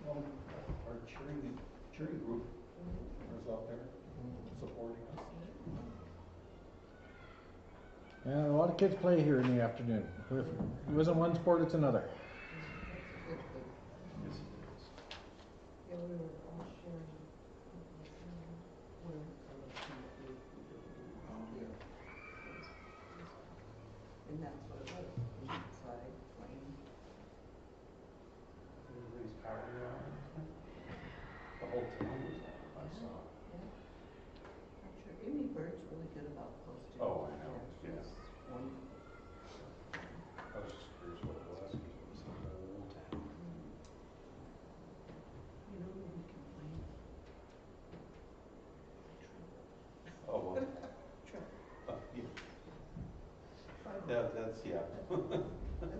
Our cheering group is out there supporting us. Yeah, a lot of kids play here in the afternoon. If it isn't one sport, it's another. Yes, it is. Yeah, we were all sharing one of the things we didn't do here. And that's what it was, inside playing. Everybody's party on. The whole town was on, I saw. Yeah. I'm sure Amy Bird's really good about posting. Oh, I know, She's yeah. wonderful. I was just curious what it was, because it was the whole town. You know who we can blame? Oh, well. Trump. Yeah. Finally. That's, yeah.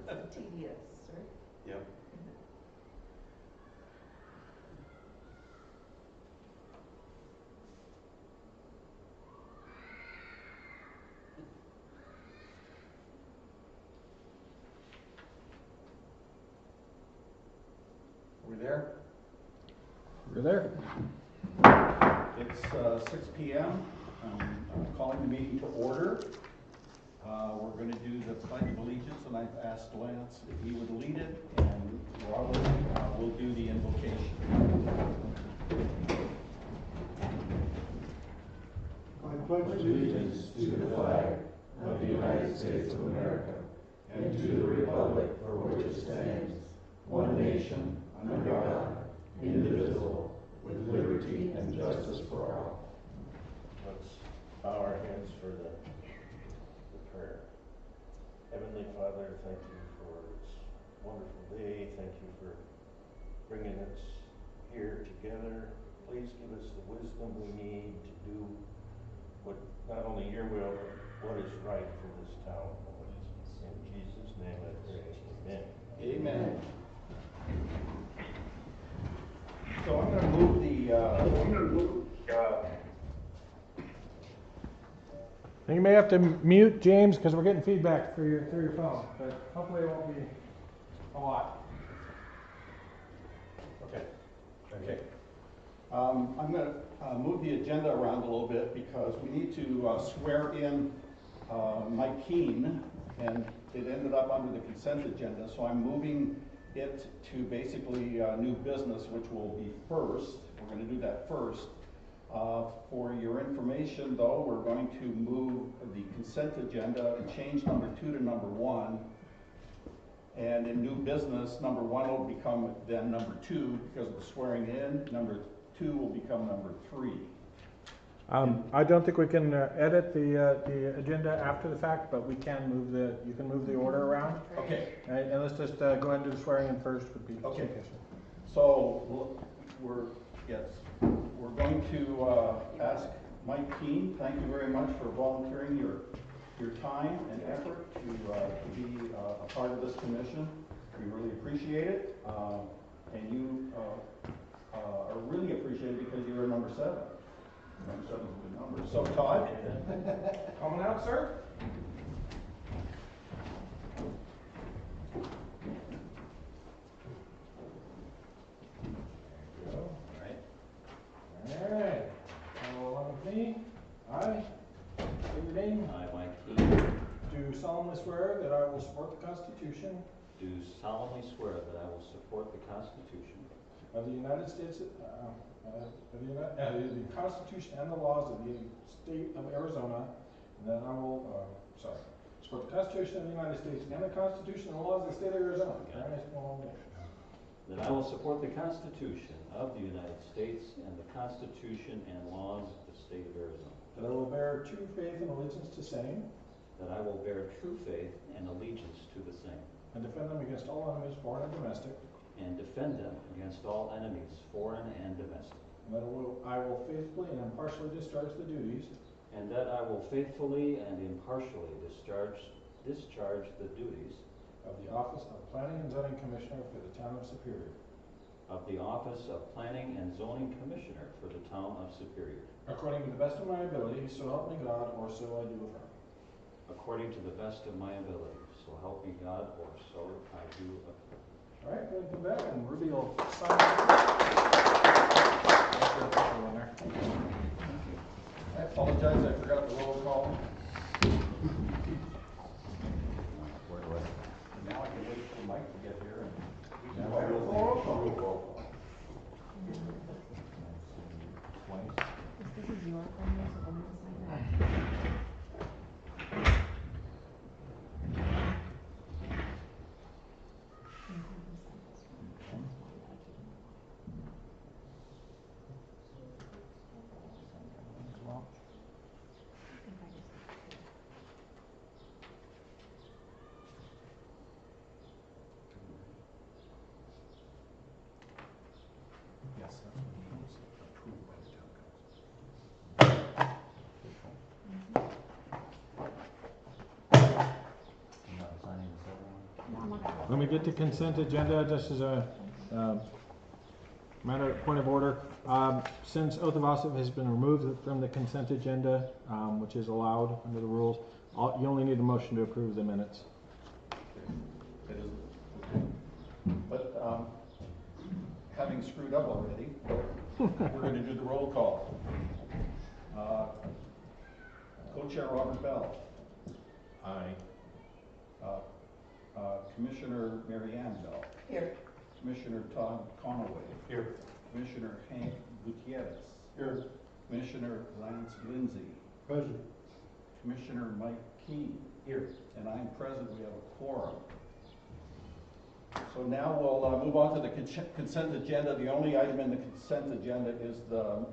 That's the TDS, right? Yep. Are we there? You're there? It's 6 p.m. I'm calling the meeting to order. We're going to do the Pledge of Allegiance, and I've asked Lance if he would lead it, and Robert will do the invocation. I pledge allegiance to the flag of the United States of America and to the republic for which it stands, one nation, under God, indivisible, with liberty and justice for all. Let's bow our heads for the prayer. Heavenly Father, thank you for this wonderful day. Thank you for bringing us here together. Please give us the wisdom we need to do what not only your will, but what is right for this town, Lord. In Jesus' name I pray. Amen. Amen. So I'm going to move And you may have to mute James because we're getting feedback through your phone, but hopefully it won't be a lot. Okay. I'm going to move the agenda around a little bit because we need to swear in Mike Keene, and it ended up under the consent agenda, so I'm moving it to basically new business, which will be first. We're going to do that first. For your information, though, we're going to move the consent agenda and change number 2 to number 1. And in new business, number 1 will become then number 2 because of the swearing in. Number 2 will become number 3. I don't think we can edit the agenda after the fact, but we can move you can move the order around. Okay. And let's just go ahead and do the swearing in first would be Okay. sufficient. So we're going to ask Mike Keene. Thank you very much for volunteering your time and effort to be a part of this commission. We really appreciate it, and you are really appreciated because you're a number 7. Number 7 is a good number. So Todd, Coming out, sir. There you go. All right. Follow along with me. I, say your name. I, Mike Keene, Do solemnly swear that I will support the Constitution do solemnly swear that I will support the Constitution of the United States, the Constitution and the laws of the state of Arizona, and that I will, support the Constitution of the United States and the Constitution and the laws of the state of Arizona. Very nice long name. that I will support the Constitution of the United States and the Constitution and laws of the state of Arizona, That I will bear true faith and allegiance to same, that I will bear true faith and allegiance to the same, and defend them against all enemies, foreign and domestic, and defend them against all enemies, foreign and domestic, and that I will faithfully and impartially discharge the duties and that I will faithfully and impartially discharge discharge the duties of the office of Planning and Zoning Commissioner for the town of Superior, of the office of Planning and Zoning Commissioner for the town of Superior, according to the best of my ability, so help me God, or so I do affirm. according to the best of my ability. So help me God, or so I do affirm. All right, go ahead and come back, and Ruby will sign it. I apologize, I forgot the roll call. Where do I? Now I can wait for Mike to get here and. Now I will roll call. Twice. This is your phone, so I'm gonna sign that. Yes, that's what he was approved by the town council. I'm not signing this other one. No, I'm not gonna- When we get to consent agenda, just as a point of order, since oath of office has been removed from the consent agenda, which is allowed under the rules, you only need a motion to approve the minutes. It is, okay. But, having screwed up already, we're gonna do the roll call. Co-chair Robert Bell. Aye. Commissioner Mary Ann Bell. Here. Commissioner Todd Conaway. Here. Commissioner Hank Gutierrez. Here. Commissioner Lance Lindsay. Present. Commissioner Mike Keane. Here. And I'm present, we have a quorum. So now we'll move on to the consent agenda. The only item in the consent agenda is the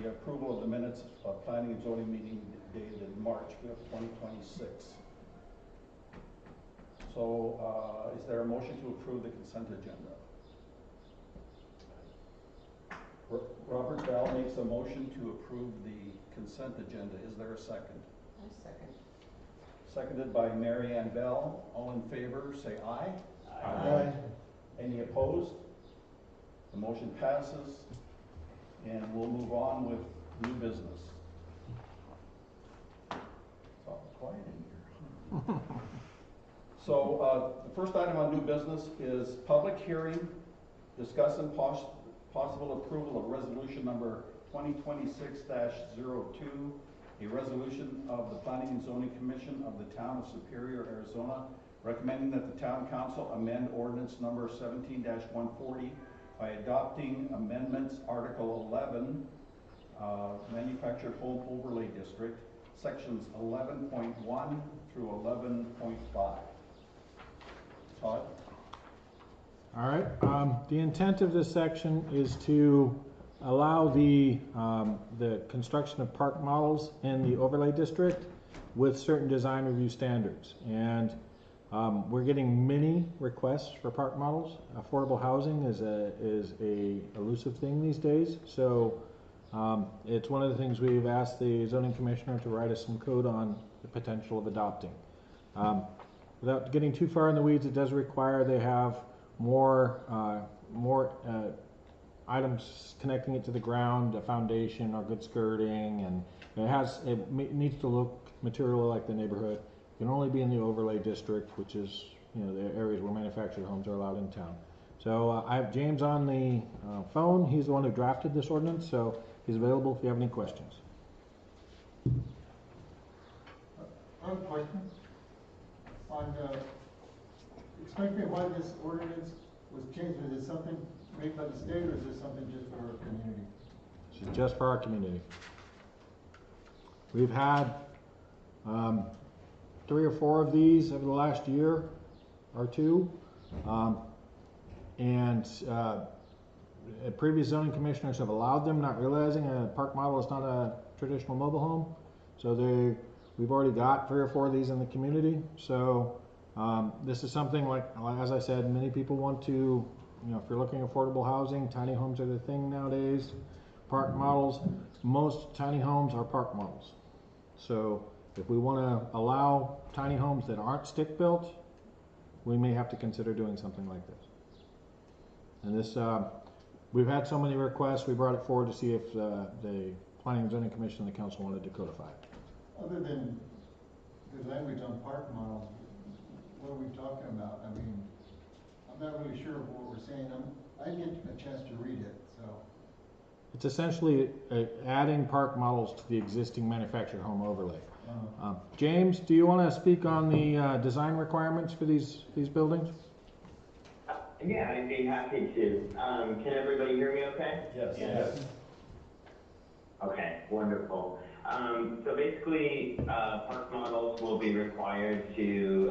approval of the minutes of planning and zoning meeting dated March 5th, 2026. So is there a motion to approve the consent agenda? Robert Bell makes a motion to approve the consent agenda. Is there a second? I second. Seconded by Mary Ann Bell. All in favor, say aye. Aye. Any opposed? The motion passes, and we'll move on with new business. It's all quiet in here. So, the first item on new business is public hearing, discuss and possible approval of resolution number 2026-02, a resolution of the Planning and Zoning Commission of the Town of Superior, Arizona, recommending that the Town Council amend ordinance number 17-140 by adopting amendments Article 11, Manufactured Home Overlay District, sections 11.1 through 11.5. Todd? All right, the intent of this section is to allow the construction of park models in the overlay district with certain design review standards. And we're getting many requests for park models. Affordable housing is a elusive thing these days. So it's one of the things we've asked the zoning commissioner to write us some code on the potential of adopting. Without getting too far in the weeds, it does require they have more items connecting it to the ground, a foundation or good skirting, and it needs to look material like the neighborhood. It can only be in the overlay district, which is the areas where manufactured homes are allowed in town. So I have James on the phone. He's the one who drafted this ordinance, so he's available if you have any questions. I have a question. Explain to me why this ordinance was changed. Was it something made by the state, or is this something just for our community? This is just for our community. We've had 3 or 4 of these over the last year or two, and previous zoning commissioners have allowed them, not realizing a park model is not a traditional mobile home. So we've already got 3 or 4 of these in the community. So this is something like, as I said, many people want to, if you're looking at affordable housing, tiny homes are the thing nowadays. Park models, most tiny homes are park models. So If we want to allow tiny homes that aren't stick-built, we may have to consider doing something like this. And this, we've had so many requests, we brought it forward to see if the Planning and Zoning Commission and the council wanted to codify it. Other than the language on park models, what are we talking about? I mean, I'm not really sure of what we're saying. I didn't get a chance to read it, so. It's essentially adding park models to the existing manufactured home overlay. James, do you want to speak on the design requirements for these buildings? Yeah, I'd be happy to. Can everybody hear me okay? Yes. Yes. Okay, wonderful. So basically, park models will be required to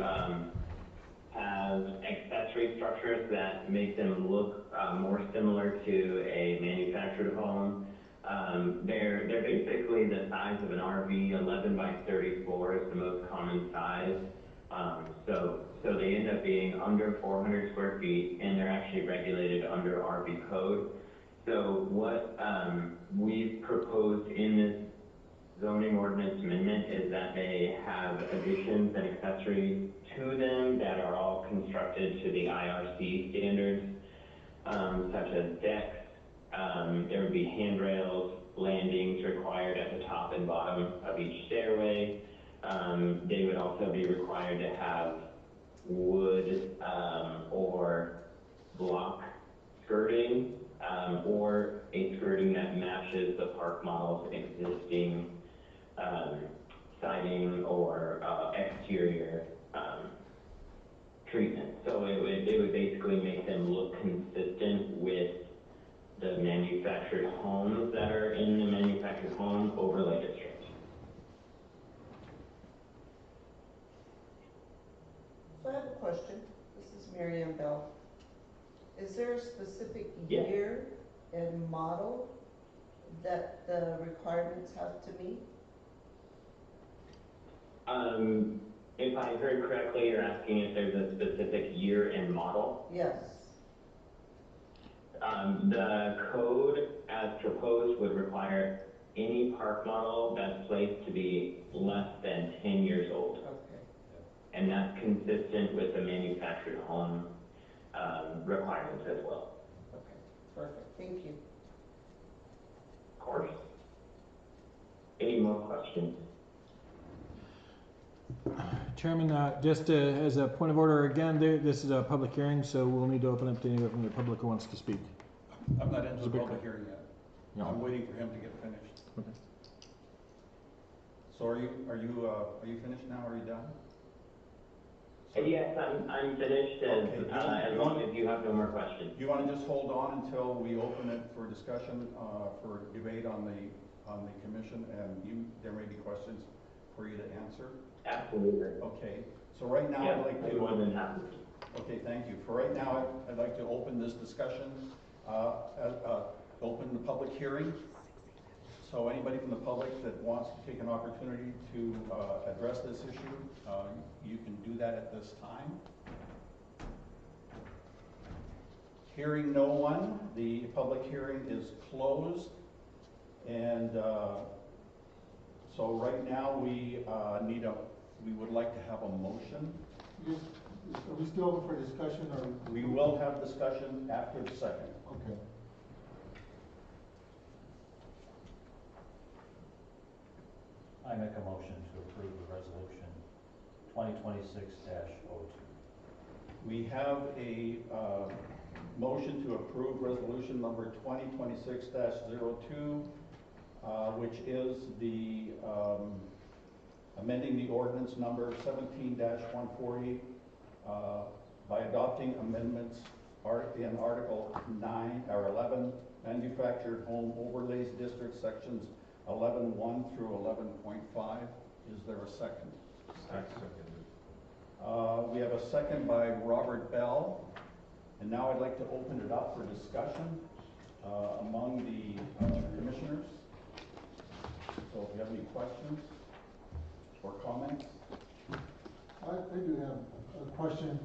have accessory structures that make them look more similar to a manufactured home. They're basically the size of an RV. 11 by 34 is the most common size. So they end up being under 400 square feet, and they're actually regulated under RV code. So what we've proposed in this zoning ordinance amendment is that they have additions and accessories to them that are all constructed to the IRC standards, such as decks. There would be handrails, landings required at the top and bottom of each stairway. They would also be required to have wood or block skirting, or a skirting that matches the park model's existing siding or exterior treatment. So it would basically make them look consistent with the manufactured homes that are in the manufactured home overlay district. So I have a question. This is Mary Ann Bell. Is there a specific Yes. year and model that the requirements have to meet? If I heard correctly, you're asking if there's a specific year and model. Yes. The code as proposed would require any park model that's placed to be less than 10 years old. Okay. And that's consistent with the manufactured home requirements as well. Okay. Perfect. Thank you. Of course. Any more questions? Chairman, just as a point of order, again, this is a public hearing, so we'll need to open up to anyone from the public who wants to speak. I'm not into the public hearing yet. No. I'm waiting for him to get finished. Okay. So are you finished now? Are you done? Yes, I'm finished as long as you have no more questions. You want to just hold on until we open it for discussion, for debate on the commission, and there may be questions for you to answer? Absolutely. Okay, so right now I'd like to... more than happy. Okay, thank you. For right now, I'd like to open this discussion, open the public hearing. So anybody from the public that wants to take an opportunity to address this issue, you can do that at this time. Hearing no one, the public hearing is closed. And so right now we would like to have a motion. Yes, are we still open for discussion or? We will have discussion after the second. Okay. I make a motion to approve the resolution 2026-02. We have a motion to approve resolution number 2026-02, which is the amending the ordinance number 17-140 by adopting amendments in Article 9 or 11, Manufactured Home Overlays District, sections 11.1 through 11.5. Is there a second? We have a second by Robert Bell. And now I'd like to open it up for discussion among the commissioners. So if you have any questions or comments. I do have a question.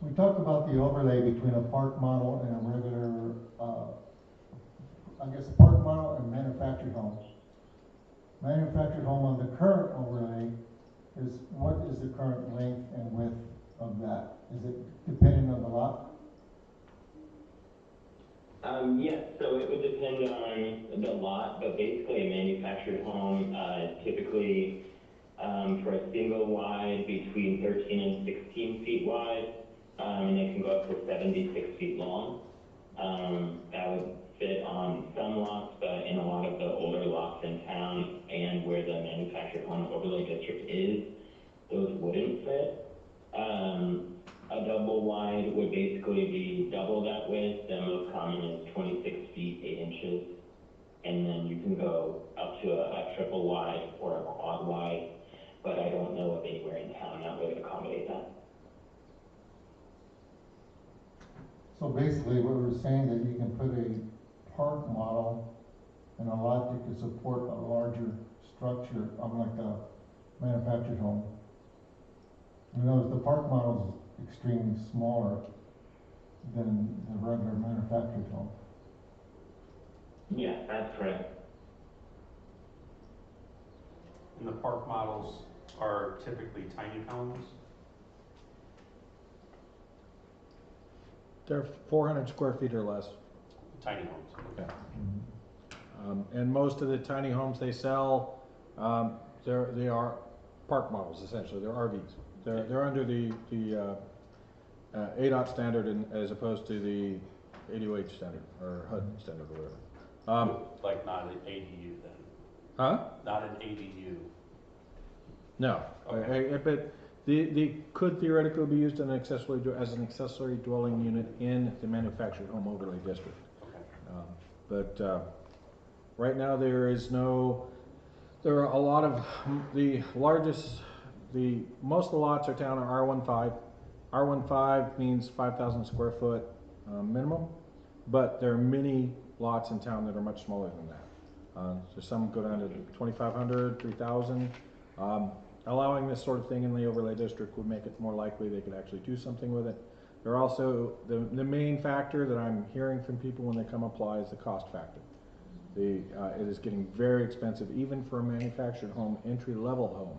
We talked about the overlay between a park model and a regular, I guess a park model and manufactured homes. manufactured home on the current overlay what is the current length and width of that? Is it depending on the lot? Yes, so it would depend on the lot, but basically a manufactured home, typically, for a single wide between 13 and 16 feet wide, and it can go up to 76 feet long. That would fit on some lots, but in a lot of the older lots in town and where the manufactured home overlay district is, those wouldn't fit. A double wide would basically be double that width. The most common is 26 feet, 8 inches. And then you can go up to a triple wide or a quad wide, but I don't know of anywhere in town that would accommodate that. So basically, what we're saying that you can put a park model in a lot that could support a larger structure, unlike a manufactured home. You know, the park model is extremely smaller than the regular manufactured home. Yeah, that's correct. And the park models are typically tiny homes. They're 400 square feet or less. Tiny homes. Yeah. And most of the tiny homes they sell, they are park models essentially. They're RVs. They're under the ADOT standard as opposed to the ADOH standard or HUD standard or whatever. Like not an ADU then? Huh? Not an ADU. No. Okay. But they could theoretically be used as an accessory dwelling unit in the manufactured home overlay district. Okay. But right now there are a lot of most of the lots are down are R15. R15 means 5,000 square foot minimum, but there are many lots in town that are much smaller than that. So some go down to 2,500, 3,000. Allowing this sort of thing in the overlay district would make it more likely they could actually do something with it. There are also, the main factor that I'm hearing from people when they come apply is the cost factor. It is getting very expensive, even for a manufactured home, entry-level home,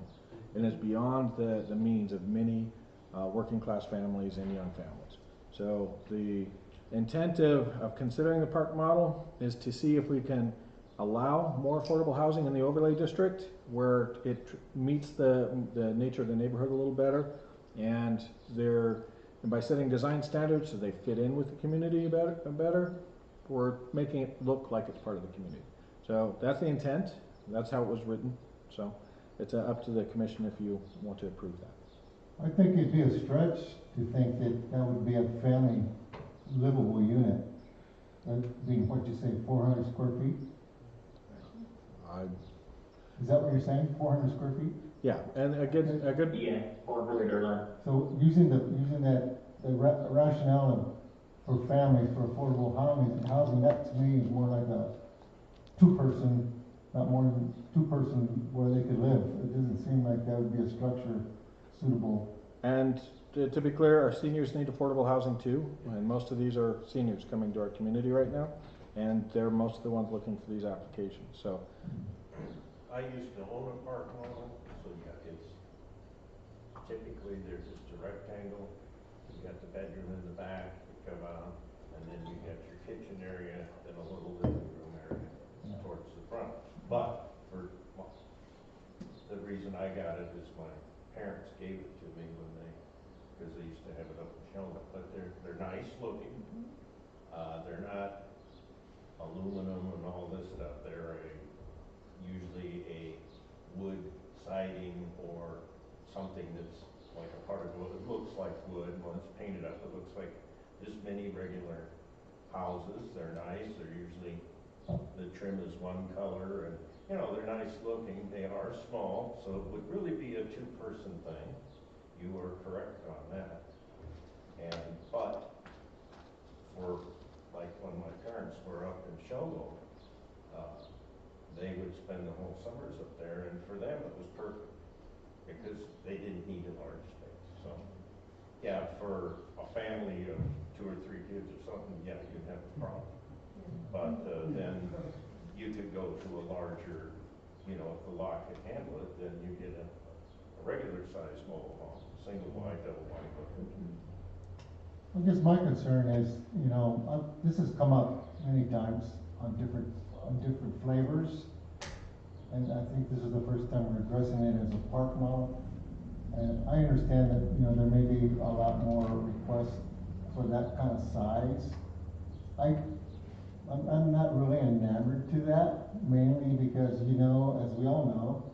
and is beyond the means of many working class families and young families. So the intent of considering the park model is to see if we can allow more affordable housing in the overlay district where it meets the nature of the neighborhood a little better, and by setting design standards so they fit in with the community better, we're making it look like it's part of the community. So that's the intent. That's how it was written. So it's up to the commission if you want to approve that. I think it'd be a stretch to think that that would be a family livable unit. That'd be, what you say, 400 square feet? Is that what you're saying, 400 square feet? Yeah, and a good. Yeah, 400 or less. So using that rationale for families, for affordable housing, that to me is more like a two-person, not more than two-person where they could live. It doesn't seem like that would be a structure suitable. And to be clear, our seniors need affordable housing too, and most of these are seniors coming to our community right now, and they're most of the ones looking for these applications. So I used to own a park model, so yeah, it's typically there's just a rectangle. You got the bedroom in the back, you come out, and then you got your kitchen area and a little living room area towards the front. But the reason I got it is my parents gave it to me because they used to have it up in Shelby. But they're nice looking. They're not aluminum and all this stuff. They're usually a wood siding or something that's like a part of wood. It looks like wood. When it's painted up, it looks like just many regular houses. They're nice. They're usually, the trim is one color, and you know, they're nice looking. They are small, so it would really be a two-person thing. You are correct on that. But for like when my parents were up in Shogo, they would spend the whole summers up there, and for them it was perfect because they didn't need a large space. So yeah, for a family of 2 or 3 kids or something, yeah, you'd have a problem. But then you could go to a larger you know, if the lot can handle it, then you get a regular sized mobile home, single wide, double wide. I guess my concern is, you know, this has come up many times on different flavors. And I think this is the first time we're addressing it as a park model. And I understand that, you know, there may be a lot more requests for that kind of size. I'm not really enamored to that, mainly because, you know, as we all know,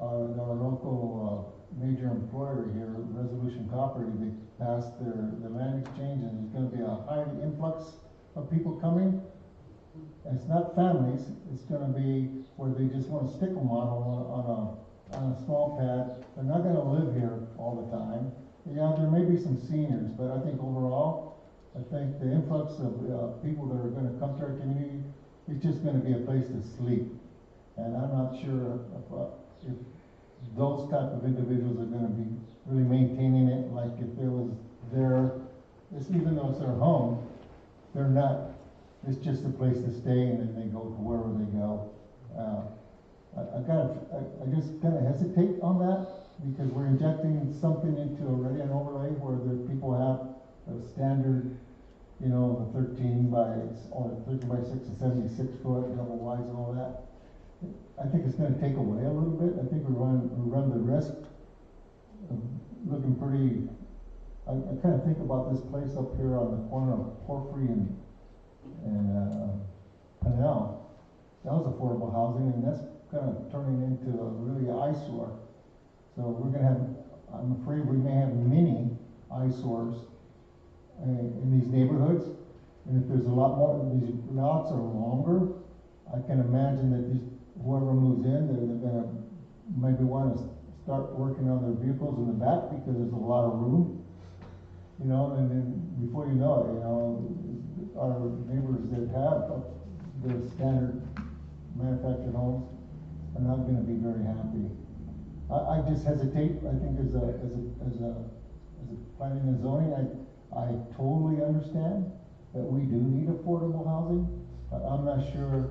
our local major employer here, Resolution Copper, they passed their land exchange, and there's gonna be a high influx of people coming. And it's not families, it's gonna be where they just wanna stick a model on a small pad. They're not gonna live here all the time. Yeah, there may be some seniors, but I think overall, I think the influx of people that are gonna come to our community, it's just gonna be a place to sleep. And I'm not sure if those type of individuals are gonna be really maintaining it, like if it was even though it's their home, they're not, it's just a place to stay, and then they go to wherever they go. I just kinda hesitate on that, because we're injecting something into already an overlay where the people have a standard, you know, the 13 by 6 and 76 foot double wides and all that. I think it's gonna take away a little bit. I think we run the risk of looking pretty. I kind of think about this place up here on the corner of Porphyry and Canal. That was affordable housing, and that's kind of turning into a really eyesore. So we're gonna have, I'm afraid we may have mini eyesores in these neighborhoods. And if there's a lot more, these lots are longer, I can imagine that whoever moves in, they're gonna maybe wanna start working on their vehicles in the back because there's a lot of room. You know, and then before you know it, you know, our neighbors that have the standard manufactured homes are not gonna be very happy. I just hesitate. I think as a planning and zoning, I totally understand that we do need affordable housing, but I'm not sure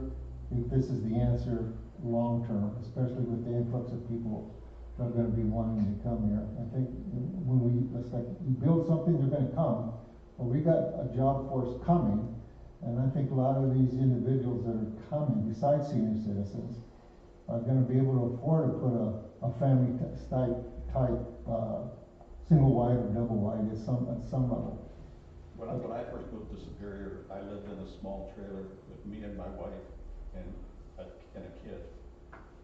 if this is the answer long term, especially with the influx of people that are gonna be wanting to come here. I think when we build something, they're gonna come, but we got a job force coming, and I think a lot of these individuals that are coming, besides senior citizens, are gonna be able to afford to put a family type single wide or double wide at some level. When I first moved to Superior, I lived in a small trailer with me and my wife and a kid,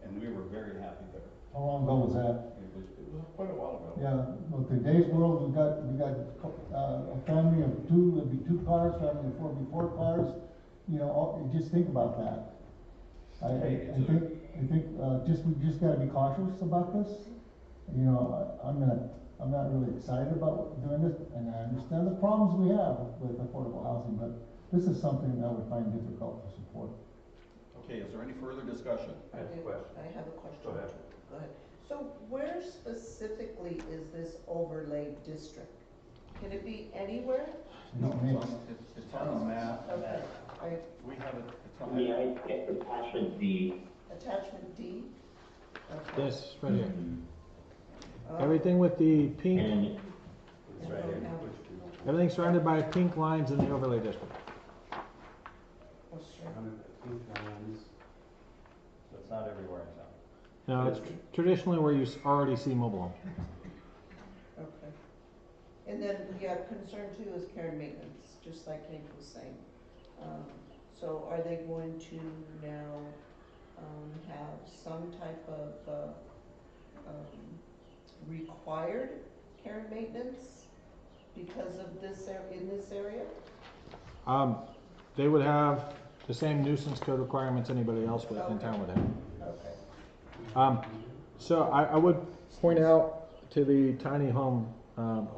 and we were very happy there. How long ago was that? It was quite a while ago. Yeah, well, today's world, we got a family of two, it'd be 2 cars, family of 4 would be 4 cars. You know, just think about that. I think we just gotta be cautious about this. You know, I'm not really excited about doing this, and I understand the problems we have with affordable housing, but this is something I would find difficult to support. Okay, is there any further discussion? I have a question. Go ahead. Go ahead. So where specifically is this overlay district? Can it be anywhere? No, it's on the map. Okay, We have it, it's on. Yeah, I get attachment D. attachment D? Okay. Yes, right here. Oh, Everything with the pink, And It's right here. everything's surrounded by pink lines in the overlay district. oh, sure. Pink lines. So it's not everywhere in town. No, it's traditionally where you already see mobile homes. Okay. And then, yeah, concern too is care and maintenance, just like Hank was saying. So are they going to now, have some type of, required care and maintenance because of this, in this area? They would have the same nuisance code requirements anybody else in town would have. Okay. So I would point out to the tiny home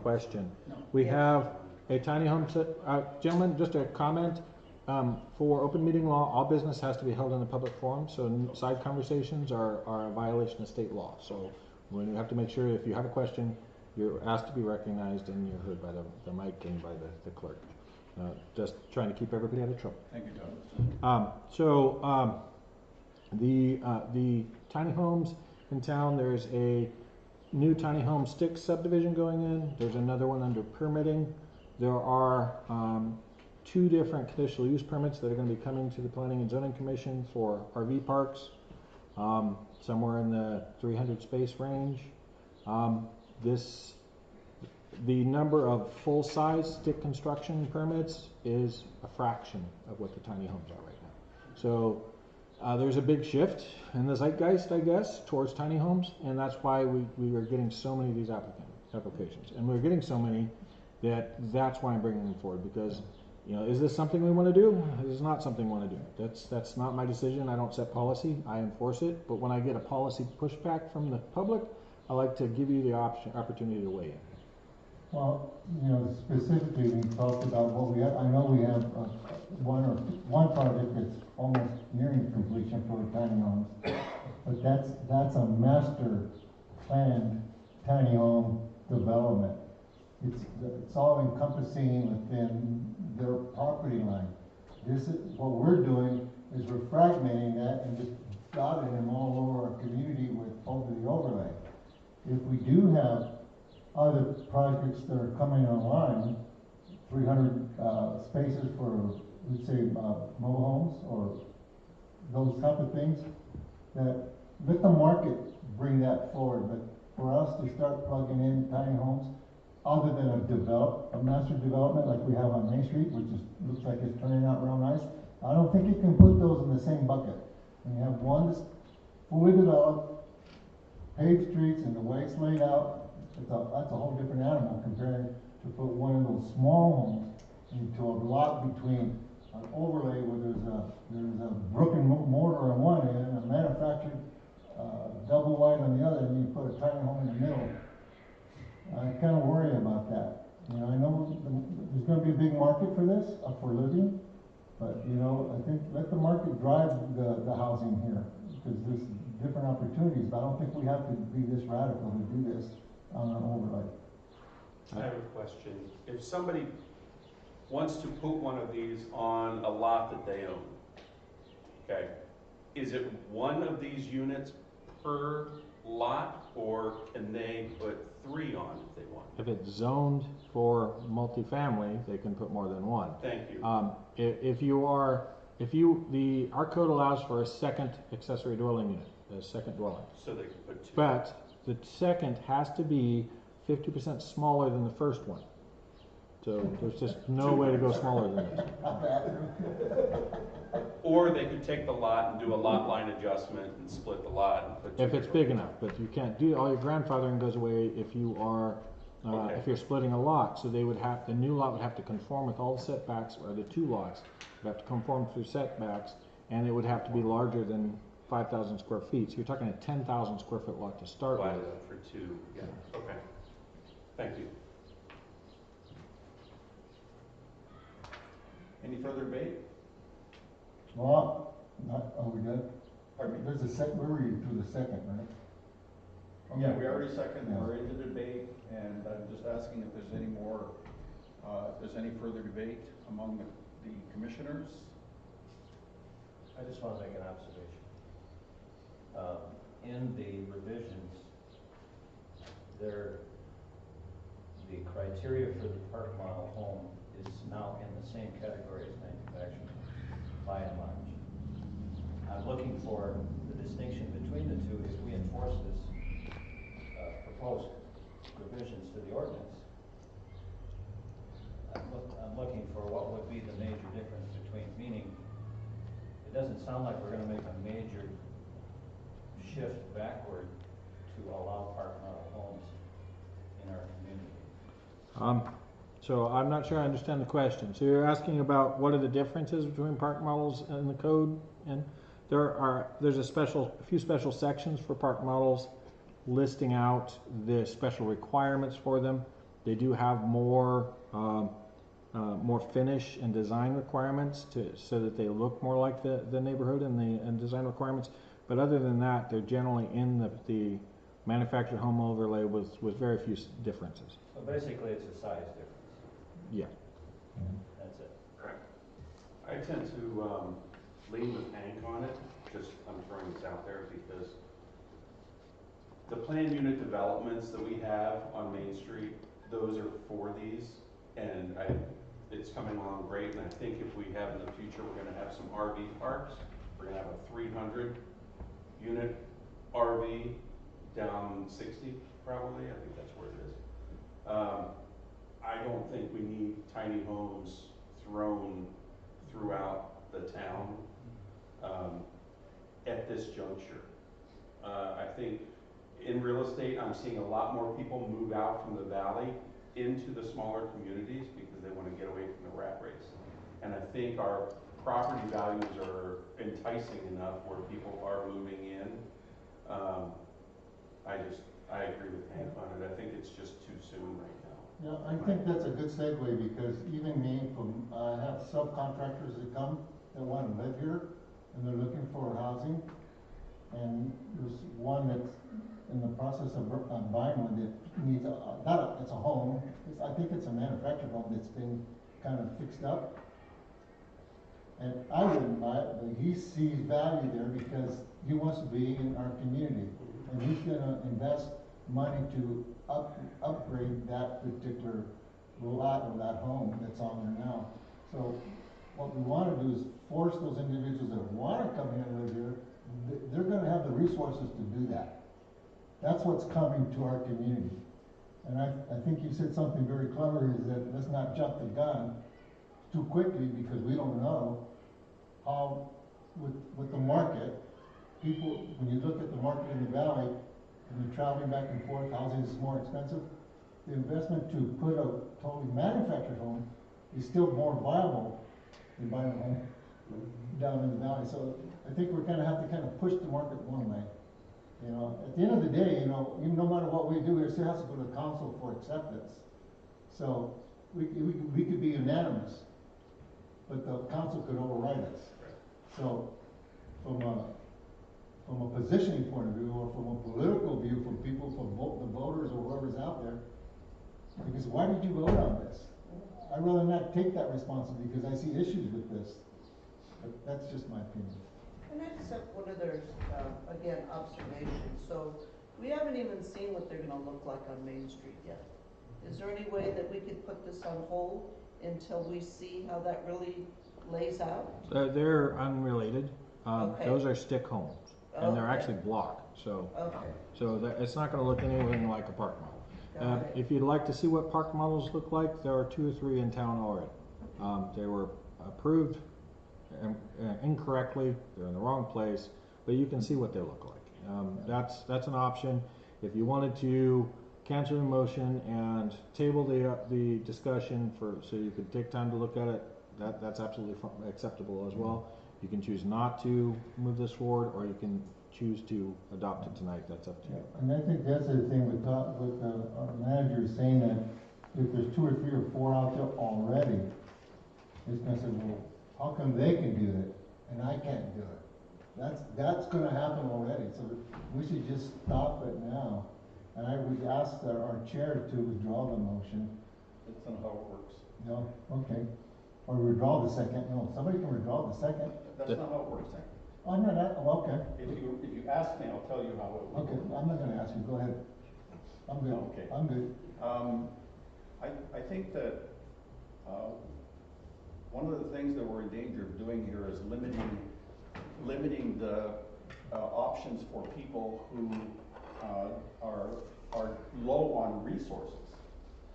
question. We have a tiny home, gentlemen, just a comment. For open meeting law, all business has to be held in a public forum, so side conversations are a violation of state law. So when you have to make sure if you have a question, you're asked to be recognized and you're heard by the mic and by the clerk. Just trying to keep everybody out of trouble. Thank you, Doug. The tiny homes in town, there's a new tiny home stick subdivision going in. There's another one under permitting. There are 2 different conditional use permits that are going to be coming to the Planning and Zoning Commission for RV parks, somewhere in the 300 space range. The number of full-size stick construction permits is a fraction of what the tiny homes are right now. So there's a big shift in the zeitgeist, I guess, towards tiny homes, and that's why we are getting so many of these applications. And we're getting so many that's why I'm bringing them forward, because, you know, is this something we want to do? This is not something we want to do. That's not my decision. I don't set policy. I enforce it. But when I get a policy pushback from the public, I like to give you the opportunity to weigh in. Well, you know, specifically, we talked about what we have. I know we have one project that's almost nearing completion for tiny homes, but that's a master planned tiny home development. It's all encompassing within their property line. This is what we're doing, is we're fragmenting that and just dotting them all over our community with over the overlay. If we do have other projects that are coming online, 300 spaces for, let's say, mobile homes or those type of things, that let the market bring that forward. But for us to start plugging in tiny homes, other than a master development like we have on Main Street, which looks like it's turning out real nice, I don't think you can put those in the same bucket. When you have one that's fully developed, paved streets, and the way it's laid out, that's a whole different animal compared to put one of those small homes into a lot between an overlay where there's a brick and mortar on one end, a manufactured double wide on the other, and you put a tiny home in the middle. I kind of worry about that. You know, I know there's going to be a big market for this, for living, but you know, I think let the market drive the housing here, because there's different opportunities. But I don't think we have to be this radical to do this on an overlay. I have a question. If somebody wants to put one of these on a lot that they own, okay, is it one of these units per lot, or can they put 3 on if they want? If it's zoned for multifamily, they can put more than one. Thank you. Our code allows for a second accessory dwelling unit, a second dwelling. So they can put 2. But the second has to be 50% smaller than the first one. So there's just no way to go smaller than this. Or they could take the lot and do a lot line adjustment and split the lot and put 2. If it's big enough, but you can't do, all your grandfathering goes away if you are, Okay. if you're splitting a lot. So the new lot would have to conform with all the setbacks, or the 2 lots would have to conform through setbacks, and it would have to be larger than 5,000 square feet. So you're talking a 10,000 square foot lot to start with. Divided up for 2, yeah, okay. Thank you. Any further debate? Well, are we good? Pardon me? There's a second, where were you through the second, right? Yeah, we already seconded, Yeah. we're into debate, and I'm just asking if there's any more, if there's any further debate among the commissioners. I just want to make an observation. In the revisions, the criteria for the park model home is now in the same category as manufactured, by and large. I'm looking for the distinction between the two if we enforce this proposed revisions to the ordinance. I'm looking for what would be the major difference between, meaning it doesn't sound like we're going to make a major shift backward to allow park model homes in our community. So I'm not sure I understand the question. So you're asking about what are the differences between park models and the code? And there's a few special sections for park models listing out the special requirements for them. They do have more finish and design requirements so that they look more like the neighborhood and design requirements. But other than that, they're generally in the manufactured home overlay with very few differences. So basically it's a size difference. Yeah. That's it. I tend to lean with Hank on it, just, I'm throwing this out there because the planned unit developments that we have on Main Street, those are for these, and it's coming along great, and I think if we have in the future, we're gonna have some RV parks. We're gonna have a 300 unit RV down 60, probably, I think that's where it is. I don't think we need tiny homes thrown throughout the town, at this juncture. I think in real estate, I'm seeing a lot more people move out from the valley into the smaller communities because they want to get away from the rat race. And I think our property values are enticing enough where people are moving in. I agree with Hank on it. I think it's just too soon right now. Yeah, I think that's a good segue because even me, I have subcontractors that come that want to live here and they're looking for housing. And there's one that's in the process of buying one that needs it's a home. I think it's a manufactured home that's been kind of fixed up. And I wouldn't buy it, but he sees value there because he wants to be in our community. And he's gonna invest money to upgrade that particular lot or that home that's on there now. So what we wanna do is force those individuals that wanna come here and live here, they're gonna have the resources to do that. That's what's coming to our community. And I think you said something very clever, is that let's not jump the gun too quickly because we don't know how, with the market, people, when you look at the market in the valley, and you're traveling back and forth, housing is more expensive, the investment to put a totally manufactured home is still more viable than buying a home down in the valley. So I think we're gonna have to kind of push the market one way. You know, at the end of the day, you know, even no matter what we do, it still has to go to council for acceptance. So we could be unanimous, but the council could override us. So from a positioning point of view, or from a political view, from people, from the voters or whoever's out there, because why did you vote on this? I'd rather not take that responsibility because I see issues with this. But that's just my opinion. And I just have one other, again, observation. So we haven't even seen what they're gonna look like on Main Street yet. Is there any way that we could put this on hold until we see how that really lays out? They're unrelated. Okay. Those are stick homes, and they're Okay. actually blocked. So, Okay, it's not going to look anything like a park model. got it. If you'd like to see what park models look like, there are 2 or 3 in town already. They were approved incorrectly. They're in the wrong place, but you can see what they look like. That's an option. If you wanted to cancel the motion and table the discussion so you could take time to look at it, that's absolutely acceptable as well. You can choose not to move this forward, or you can choose to adopt it tonight. That's up to you. And I think that's the thing with our manager is saying that if there's 2 or 3 or 4 out there already, it's gonna say, well, how come they can do it and I can't do it? That's gonna happen already, so we should just stop it now. And I would ask our chair to withdraw the motion. That's not how it works. No, okay. Or withdraw the second. No, somebody can withdraw the second. That's not how it works, Hank. I'm not, okay. If you ask me, I'll tell you how it works. Okay, I'm not gonna ask you, go ahead. I'm good. Okay. I'm good. I think that, one of the things that we're in danger of doing here is limiting the, options for people who, are low on resources.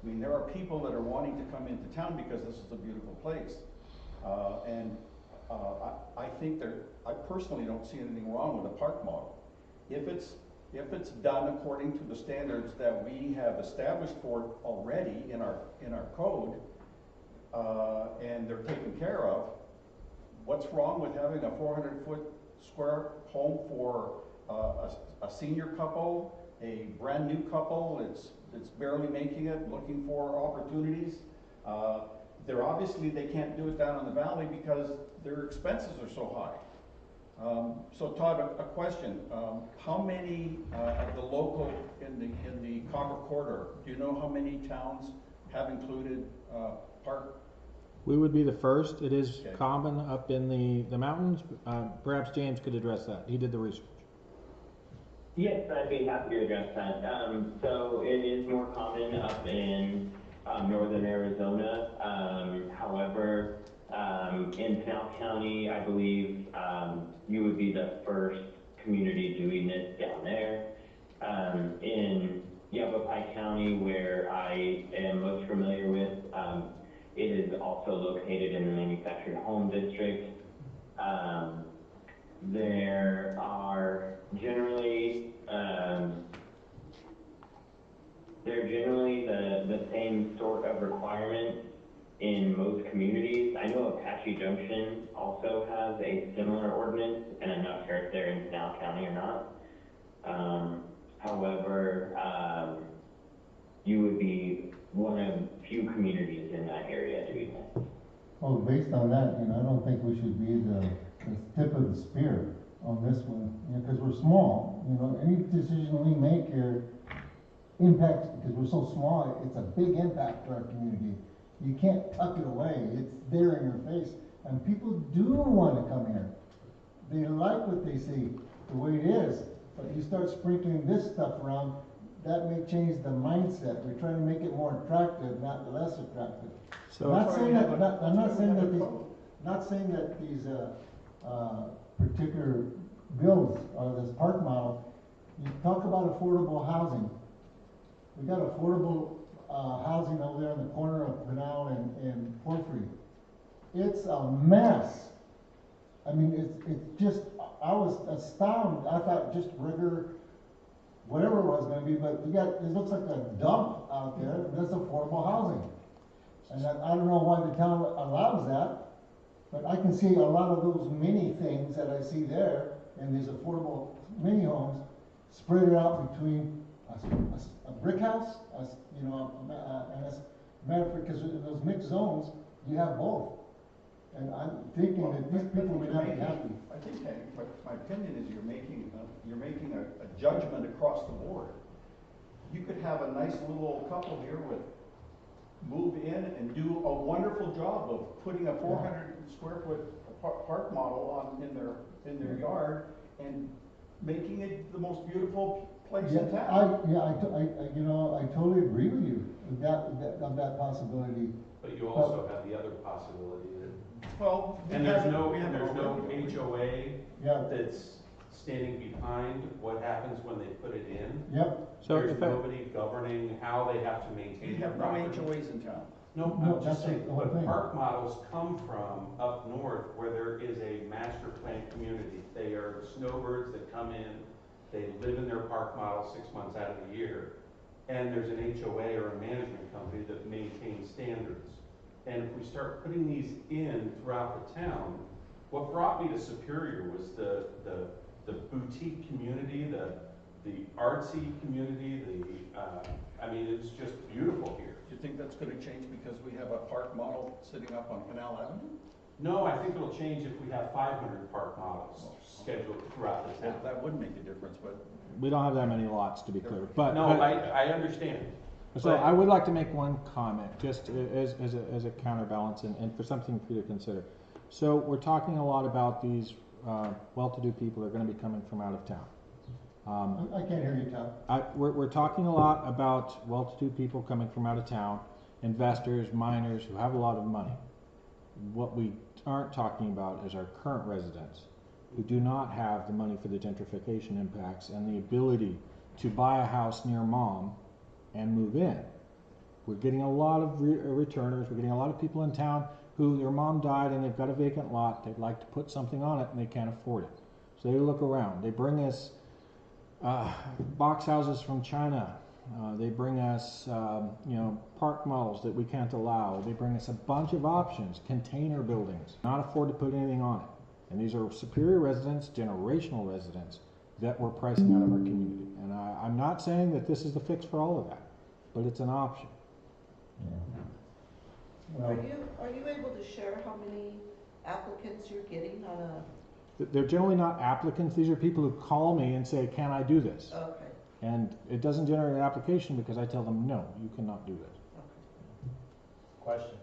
I mean, there are people that are wanting to come into town because this is a beautiful place. I think I personally don't see anything wrong with a park model. If it's done according to the standards that we have established for it already in our code, and they're taken care of, what's wrong with having a 400-foot square home for a senior couple, a brand new couple it's barely making it, looking for opportunities? They can't do it down in the valley because their expenses are so high. So Todd, a question. How many of the local in the Copper Corridor, do you know how many towns have included park We would be the first. It is Okay. common up in the mountains. Perhaps James could address that. He did the research. Yes, I'd be happy to address that. So it is more common up in northern Arizona. However, in Pinal County, I believe you would be the first community doing this down there. In Yavapai County, where I am most familiar with, it is also located in the manufactured home district. There are generally the same sort of requirements in most communities. I know Apache Junction also has a similar ordinance, and I'm not sure if they're in Pinal County or not. However, you would be one of few communities in that area doing this. Well, based on that, I don't think we should be the tip of the spear on this one, because we're small. Any decision we make here impacts, because we're so small, it's a big impact to our community. You can't tuck it away. It's there in your face. And people do want to come here. They like what they see, the way it is. But you start sprinkling this stuff around, that may change the mindset. We're trying to make it more attractive, not less attractive. So I'm not saying that these particular builds or this park model, you talk about affordable housing. We got affordable housing over there in the corner of Pinal and Porphyry. It's a mess. I mean, it's just, I was astounded. I thought just regular, whatever it was gonna be, but it looks like a dump out there, and that's affordable housing. And I don't know why the town allows that, but I can see a lot of those mini things that I see there in these affordable mini homes spread out between a brick house, and because in those mixed zones, you have both. And I'm thinking that these people may not be happy. I think, Hank, my opinion is you're making a judgment across the board. You could have a nice little couple here with move in and do a wonderful job of putting a 400 square foot park model in their yard and making it the most beautiful place in town. I totally agree with you of that possibility. But you also have the other possibility that, Well, and there's no HOA Yeah. that's standing behind what happens when they put it in. Yep. So There's if I- nobody governing how they have to We maintain their have no property. HOAs in town. No, No, I'm just that's saying, the whole but thing. park models come from up north where there is a master plan community. They are snowbirds that come in, they live in their park model 6 months out of the year, and there's an HOA or a management company that maintains standards. And if we start putting these in throughout the town, what brought me to Superior was the boutique community, the artsy community, I mean, it's just beautiful here. Do you think that's gonna change because we have a park model sitting up on Canal Avenue? No, I think it'll change if we have 500 park models scheduled throughout the town. That would make a difference, but we don't have that many lots, to be clear. But No, I understand. so I would like to make one comment, just as a counterbalance and for something for you to consider. So we're talking a lot about these well-to-do people that are going to be coming from out of town. I can't hear you, Tom. We're talking a lot about well-to-do people coming from out of town, investors, miners who have a lot of money. What we aren't talking about is our current residents who do not have the money for the gentrification impacts and the ability to buy a house near mom and move in. We're getting a lot of returners. We're getting a lot of people in town who their mom died and they've got a vacant lot. They'd like to put something on it and they can't afford it. So they look around. They bring us box houses from China. They bring us, park models that we can't allow. They bring us a bunch of options, container buildings, not afford to put anything on it. And these are Superior residents, generational residents that we're pricing out of our community. And I'm not saying that this is the fix for all of that, but it's an option. Well, Are you able to share how many applicants you're getting on a, They're generally not applicants. These are people who call me and say, can I do this? okay, And it doesn't generate an application because I tell them, no, you cannot do this. okay. Question.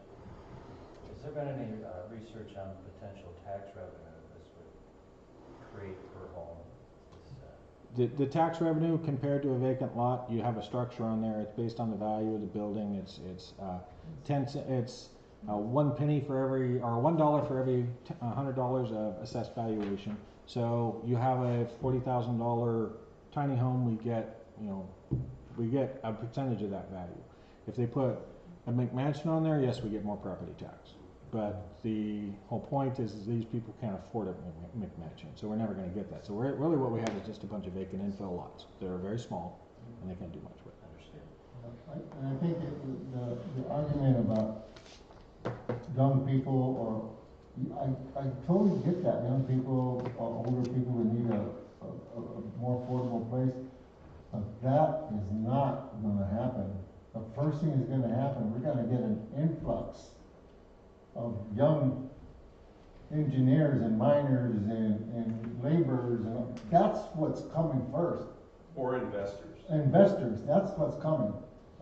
Is there been any research on the potential tax revenue this would create per home? The tax revenue compared to a vacant lot, you have a structure on there, it's based on the value of the building, it's 1 penny for every, or $1 for every $100 of assessed valuation. So you have a $40,000 tiny home, we get a percentage of that value. If they put a McMansion on there, yes, we get more property tax. But the whole point is these people can't afford a McMansion, so we're never going to get that. So really what we have is just a bunch of vacant infill lots that are very small, and they can't do much with. Understand. And I think the argument about young people, or I totally get that, young people or older people that need a more affordable place, but that is not going to happen. The first thing is going to happen, we're going to get an influx of young engineers and miners and laborers, and that's what's coming first. Or investors. Investors, that's what's coming.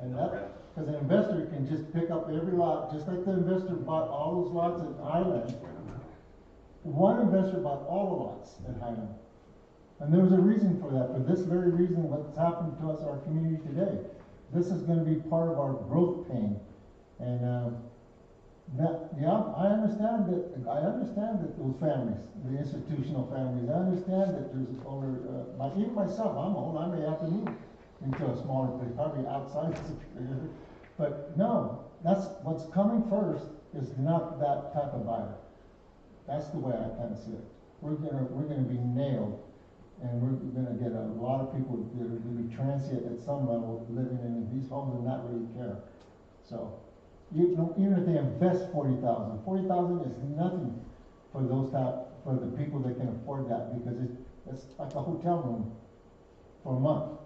And Right. that, because an investor can just pick up every lot, just like the investor bought all those lots at Highland. One investor bought all the lots at Highland. And there was a reason for that, for this very reason, what's happened to us, our community today. This is gonna be part of our growth pain. And, I understand that those families, the institutional families, I understand that there's older, even myself, I'm old, I may have to move into a smaller place, probably outside Superior. But no, that's, what's coming first is not that type of buyer. That's the way I kind of see it. We're gonna be nailed, and we're gonna get a lot of people that are gonna be transient at some level, living in these homes and not really care. So, even if they invest $40,000 is nothing for for the people that can afford that, because it's like a hotel room for a month,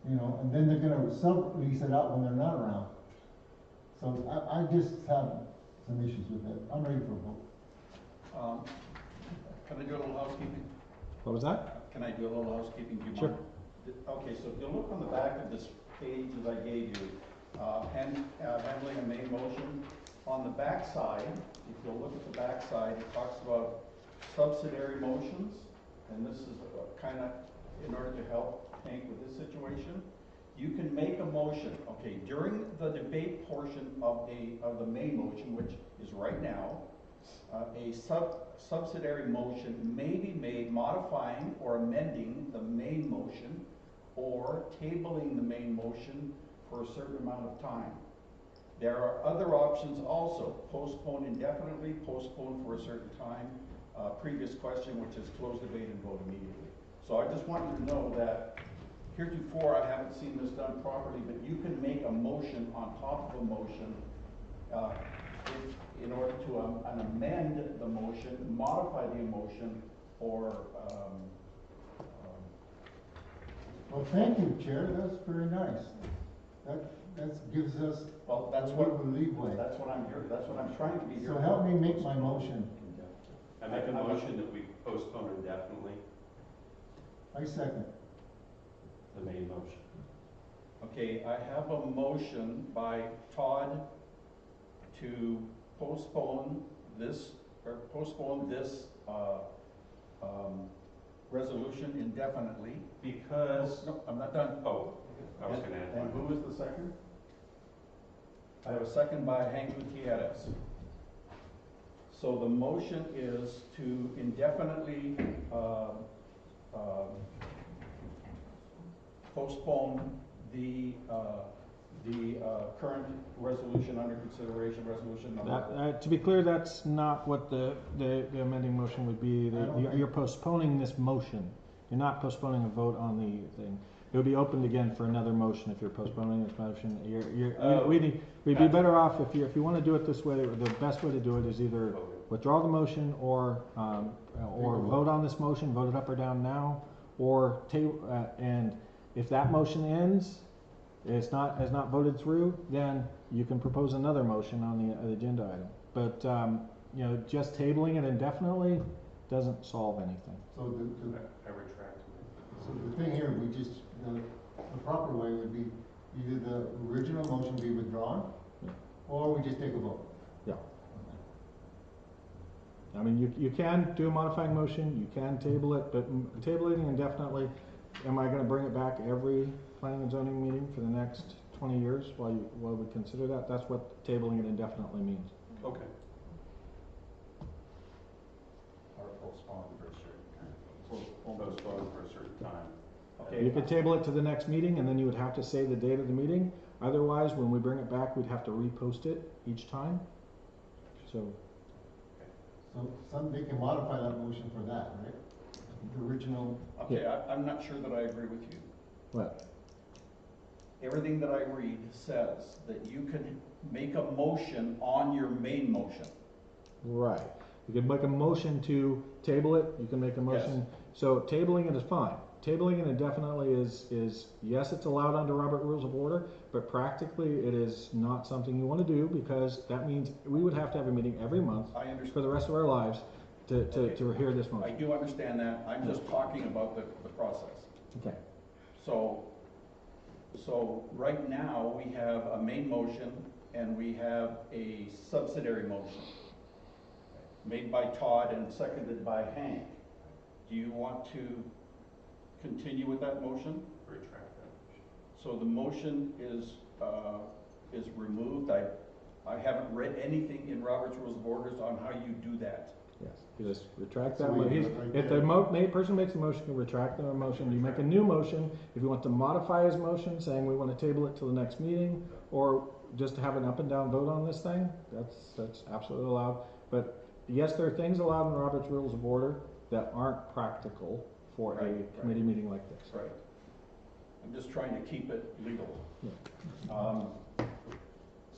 and then they're gonna sublease it out when they're not around. So I just have some issues with that. I'm ready for a vote. Can I do a little housekeeping? What was that? Can I do a little housekeeping? Do you Sure. mind? Okay, so if you look on the back of this page that I gave you, handling a main motion, on the back side, if you'll look at the back side, it talks about subsidiary motions, and this is kind of in order to help Hank with this situation. You can make a motion, okay, during the debate portion of the main motion, which is right now, a subsidiary motion may be made modifying or amending the main motion or tabling the main motion for a certain amount of time. There are other options also: postpone indefinitely, postpone for a certain time, previous question, which is close debate and vote immediately. So I just want you to know that heretofore I haven't seen this done properly, but you can make a motion on top of a motion in order to amend the motion, modify the motion, or Well, thank you, Chair, that's very nice. That gives us well, a little leeway. that's what I'm here. That's what I'm trying to be here. So for. help me make my motion. I make a motion that we postpone indefinitely I second. the main motion. Okay, I have a motion by Todd to postpone this resolution indefinitely. Because, No, I'm not done. oh, I was gonna add And one. who is the second? I have a second by Hank Gutierrez. So the motion is to indefinitely postpone the current resolution under consideration, resolution number. To be clear, that's not what the amending motion would be. You're postponing this motion. You're not postponing a vote on the thing. It would be opened again for another motion if you're postponing this motion. We'd be better off if you want to do it this way. The best way to do it is either withdraw the motion or vote on this motion, vote it up or down now, or and if that motion ends, it's not voted through, then you can propose another motion on the agenda item. But just tabling it indefinitely doesn't solve anything. So I retract. so the thing here, the proper way would be either the original motion be withdrawn, Yeah. or we just take a vote. Yeah. I mean, you can do a modifying motion, you can table it, but tabling indefinitely, am I gonna bring it back every planning and zoning meeting for the next 20 years while we consider that? That's what tabling it indefinitely means. Okay. Or postpone for a certain time. Postpone for a certain time. Okay. You could table it to the next meeting, and then you would have to say the date of the meeting. Otherwise, when we bring it back, we'd have to repost it each time. So, They can modify that motion for that, right? The original, Okay, I'm not sure that I agree with you. what? Everything that I read says that you can make a motion on your main motion. Right. You can make a motion to table it, you can make a motion. So tabling it is fine. Tabling it indefinitely is, yes, it's allowed under Robert Rules of Order, but practically it is not something you want to do, because that means we would have to have a meeting every month I understand. for the rest of our lives to Okay. hear this I motion. do understand that. I'm just talking about the process. Okay. So right now, we have a main motion and we have a subsidiary motion made by Todd and seconded by Hank. Do you want to continue with that motion? Retract that. So the motion is removed. I haven't read anything in Robert's Rules of Orders on how you do that. Yes, you just retract So that. we do He's, it right if there. the person makes a motion, you retract their motion. You make a new motion. If you want to modify his motion, saying we want to table it till the next meeting, or just have an up and down vote on this thing, that's absolutely allowed. But yes, there are things allowed in Robert's Rules of Order that aren't practical for Right, a committee meeting like this. Right. I'm just trying to keep it legal. Yeah.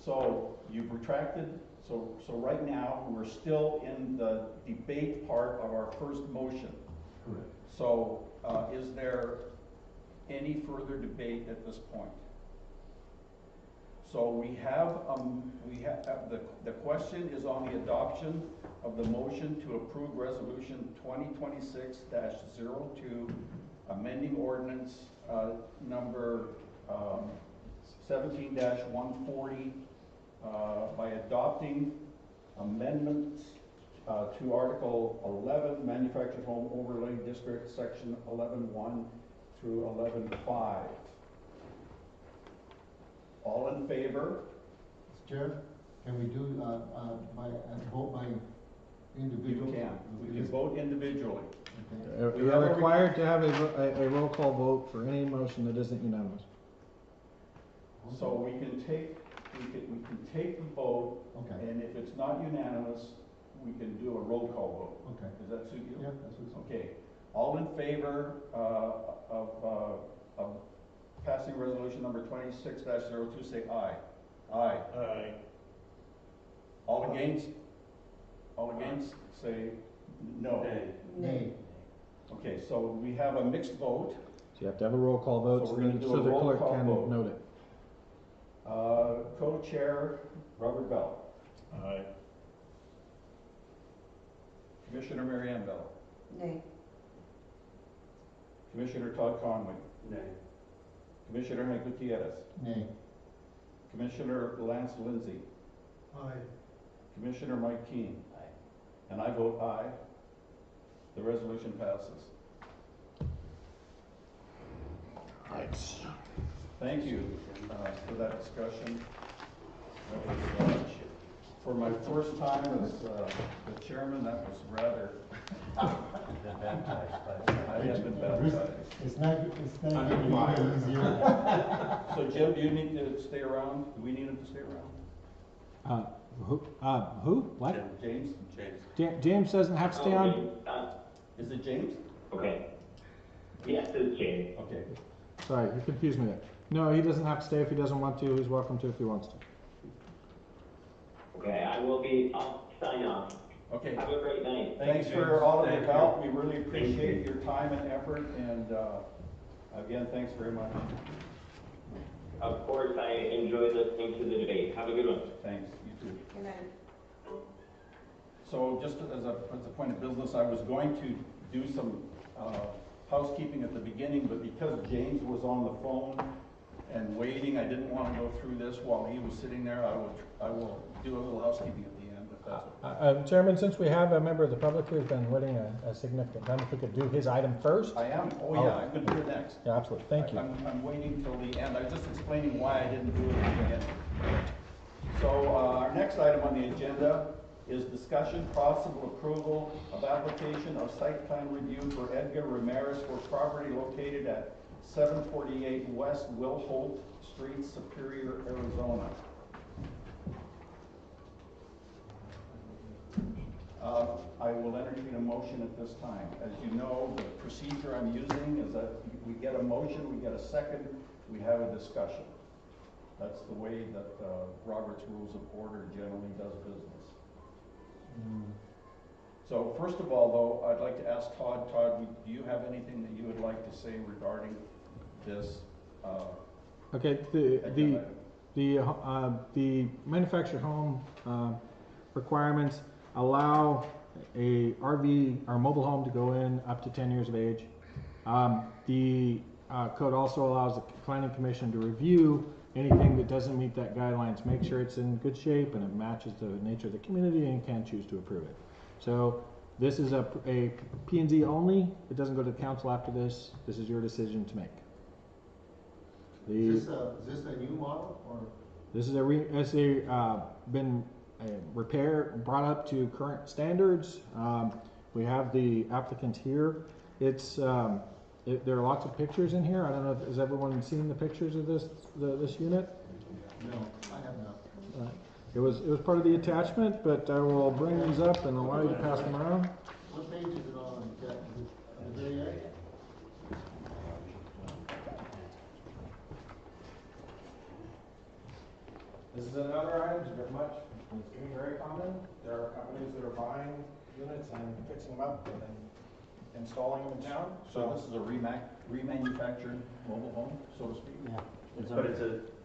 So you've retracted, so right now, we're still in the debate part of our first motion. correct. So, is there any further debate at this point? So we have, the question is on the adoption of the motion to approve resolution 2026-02, amending ordinance, number, 17-140, by adopting amendments, to Article 11, Manufactured Home Overlay District, Section 11.1 through 11.5. All in favor? Mr. Chair, can we do, vote by individual? You can. We can vote individually. Okay. We We're have a required to have a roll call vote for any motion that isn't unanimous. So we can take the vote, Okay, and if it's not unanimous, we can do a roll call vote. okay. Does that suit you? Yeah, that's what's okay. Okay. All in favor of passing resolution number 26-02, say aye. Aye. Aye. All against? All against, say no. Nay. Nay. Okay, so we have a mixed vote. So you have to have a roll call vote, So we're gonna do so a the roll clerk call can vote. note it. Co-chair, Robert Bell. Aye. Commissioner Mary Ann Bell. Nay. Commissioner Todd Conway. Nay. Commissioner Hank Gutierrez. Nay. Commissioner Lance Lindsay. Aye. Commissioner Mike Keen. Aye. And I vote aye. The resolution passes. Thank you for that discussion. That was, for my first time as the chairman, that was rather, Been baptized by. I have been baptized. It's not Under getting fire. any easier. So Jim, do you need to stay around? Do we need him to stay around? Who? What? James? James. James doesn't have to stay on? Okay, Is it James? okay. Yes, it's James. Okay. Sorry, you confused me there. No, he doesn't have to stay if he doesn't want to. He's welcome to if he wants to. Okay, I'll sign off. Okay. Have a great night. Thanks James. for all of your Thank you. help. We really Thank appreciate your time and effort, and again, thanks very much. Of course, I enjoyed listening to the debate. Have a good one. Thanks, you too. Good night. So just as a point of business, I was going to do some housekeeping at the beginning, but because James was on the phone and waiting, I didn't want to go through this while he was sitting there. I will do a little housekeeping at the end, if Chairman, since we have a member of the public who's been waiting a significant time, if we could do his item first? I am, oh yeah, I'm gonna do it next. Yeah, absolutely, thank you. I'm waiting till the end. I was just explaining why I didn't do it at the beginning. So, our next item on the agenda is discussion, possible approval of application of site plan review for Edgar Ramirez for property located at 748 West Wilholt Street, Superior, Arizona. I will entertain a motion at this time. As you know, the procedure I'm using is that we get a motion, we get a second, we have a discussion. That's the way that Robert's Rules of Order generally does business. So first of all, though, I'd like to ask Todd. Todd, do you have anything that you would like to say regarding this? Okay, the manufactured home requirements allow a RV or mobile home to go in up to 10 years of age. The code also allows the planning commission to review anything that doesn't meet that guidelines, make sure it's in good shape and it matches the nature of the community, and can choose to approve it. So this is a P&Z only. It doesn't go to the council after this. This is your decision to make. Is this a new model, or? This is been brought up to current standards. We have the applicant here. It's there are lots of pictures in here. I don't know if has everyone seen the pictures of this unit? No, I have not. It was part of the attachment, but I will bring these up and allow you to pass them around. What page is it on? Is that the very end? This is another item, it's much, it's very common. There are companies that are buying units and fixing them up and then installing them in town. So this is a remanufactured mobile home, so to speak? Yeah. But it's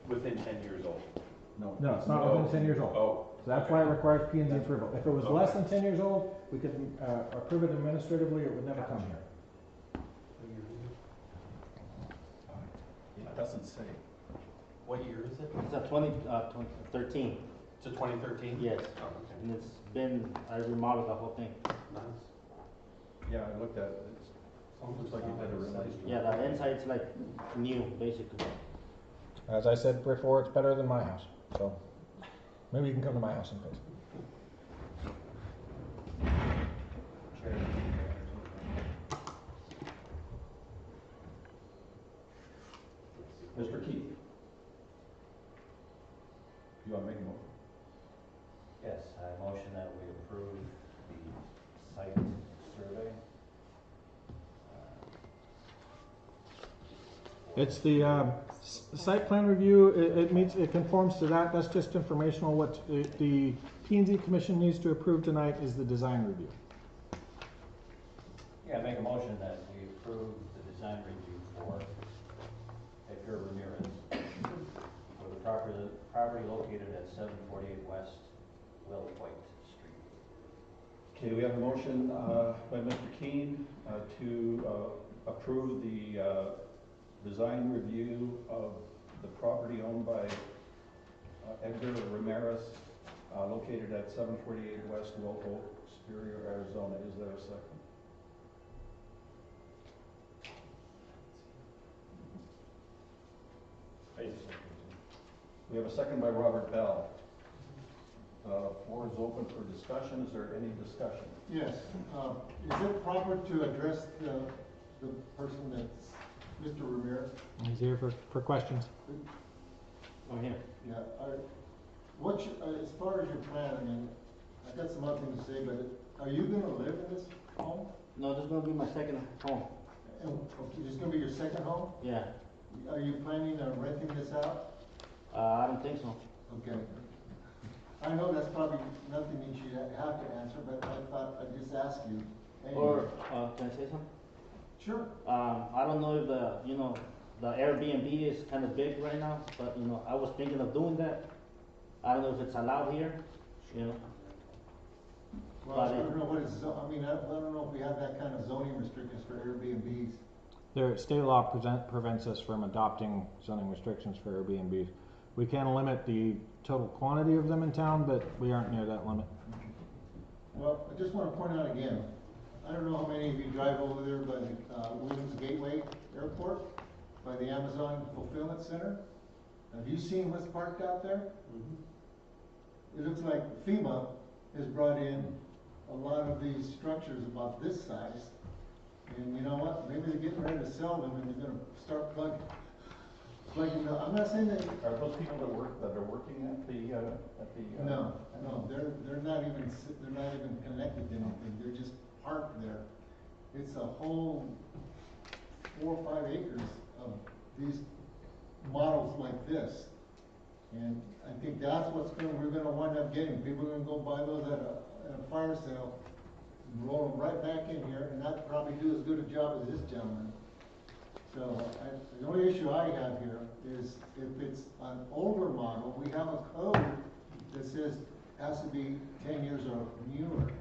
within 10 years old. No. No, it's not within 10 years old. Oh. So that's why it requires P&Z approval. If it was less than 10 years old, we could approve it administratively, it would never come here. It doesn't say. What year is it? It's a 2013, It's a 2013? yes, Oh, okay. and it's been, I remodeled the whole thing. Nice. Yeah, I looked at it. It looks like it had a really nice. Yeah, the inside's like new, basically. As I said before, it's better than my house. So maybe you can come to my house and fix it. Mr. Keith? You want to make a motion? Yes, I motion that we approve the site survey. It's the site plan review. It conforms to that. That's just informational. What the P&Z Commission needs to approve tonight is the design review. Yeah, I make a motion that we approve the design review for Edgar Ramirez for the property located at 748 West Wilhoit Street. Okay, we have a motion by Mr. Keene to approve the design review of the property owned by Edgar Ramirez located at 748 West Wilhoit, Superior, Arizona. Is there a second? We have a second by Robert Bell. Floor is open for discussion. Is there any discussion? Yes, is it proper to address the person that's Mr. Ramirez? He's here for questions. I'm here. Yeah, as far as your plan, I mean, I got some other things to say, but are you gonna live in this home? No, this is gonna be my second home. Okay, this is gonna be your second home? Yeah, Are you planning on renting this out? I don't think so. Okay. I know that's probably nothing that you have to answer, but I thought I'd just ask you. Anyway. Or, can I say something? Sure. I don't know if the Airbnb is kind of big right now, but, I was thinking of doing that. I don't know if it's allowed here, Well, I don't know what it's, I mean, I don't know if we have that kind of zoning restrictions for Airbnbs. State law prevents us from adopting zoning restrictions for Airbnbs. We can limit the total quantity of them in town, but we aren't near that limit. Well, I just wanna point out again, I don't know how many of you drive over there by the, Williams Gateway Airport, by the Amazon Fulfillment Center. Have you seen what's parked out there? It looks like FEMA has brought in a lot of these structures about this size. And you know what, maybe they're getting ready to sell them and they're gonna start plugging them. I'm not saying that. Are those people that are working at the, No, they're not even connected to anything, they're just parked there. It's a whole 4 or 5 acres of these models like this. And I think that's we're gonna wind up getting. People are gonna go buy those at a fire sale, and roll them right back in here, and that'd probably do as good a job as this gentleman. So, the only issue I have here is if it's an older model, we have a code that says has to be 10 years or newer.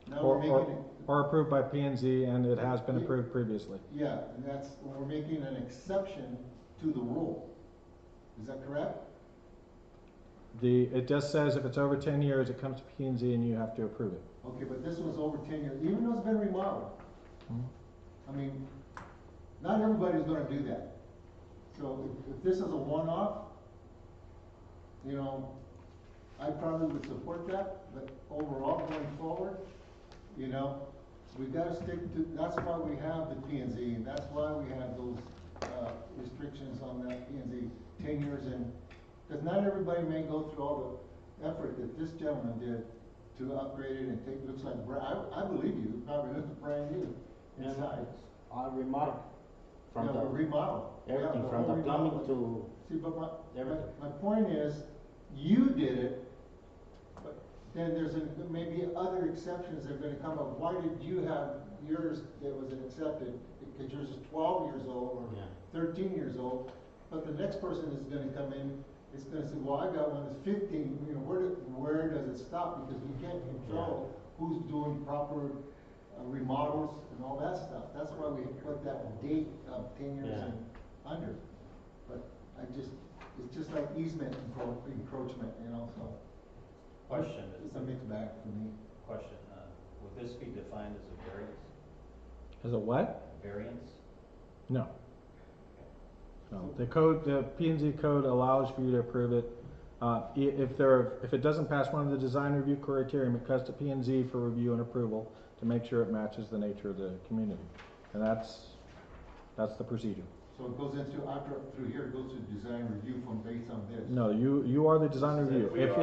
Now we're making it. Or approved by P&Z, and it has been approved previously. Yeah, and we're making an exception to the rule. Is that correct? It just says if it's over 10 years, it comes to P&Z and you have to approve it. Okay, but this was over 10 years, even though it's been remodeled. I mean, not everybody's gonna do that. So if this is a one-off, you know, I probably would support that, but overall, going forward, you know, we gotta stick to, that's why we have the P&Z, and that's why we have those, restrictions on that P&Z, 10 years in. Because not everybody may go through all the effort that this gentleman did to upgrade it and looks like, I believe you, it probably looks brand new inside. All remodeled. From Yeah, the, remodel. everything, Yeah, from the whole plumbing remodel. to, See, but everything. my point is, you did it, but then maybe other exceptions that are gonna come up. Why did you have yours that was accepted? Because yours is 12 years old or yeah. 13 years old, but the next person is gonna come in, is gonna say, well, I got one that's 15, you know, where does it stop? Because we can't control who's doing proper remodels and all that stuff. That's why we put that date of 10 years and under. But it's just like easement encroachment, you know, so. Question It's a mixed bag for me. Question, would this be defined as a variance? As a what? Variance? No. No, the P&Z code allows for you to approve it. If it doesn't pass one of the design review criteria, it comes to P&Z for review and approval to make sure it matches the nature of the community. And that's the procedure. So it goes through here, it goes to design review based on this? No, you are the design review. If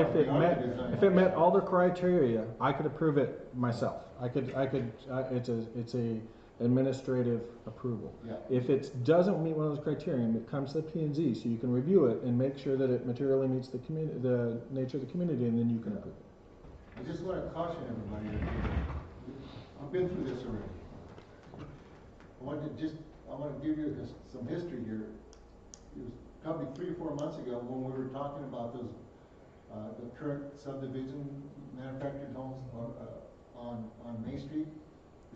it met all the criteria, I could approve it myself. It's a administrative approval. Yeah. If it doesn't meet one of those criteria, it comes to P&Z, so you can review it and make sure that it materially meets the nature of the community, and then you can approve it. I just want to caution everybody that I've been through this already. I want to give you some history here. It was probably 3 or 4 months ago when we were talking about those, the current subdivision manufactured homes on Main Street.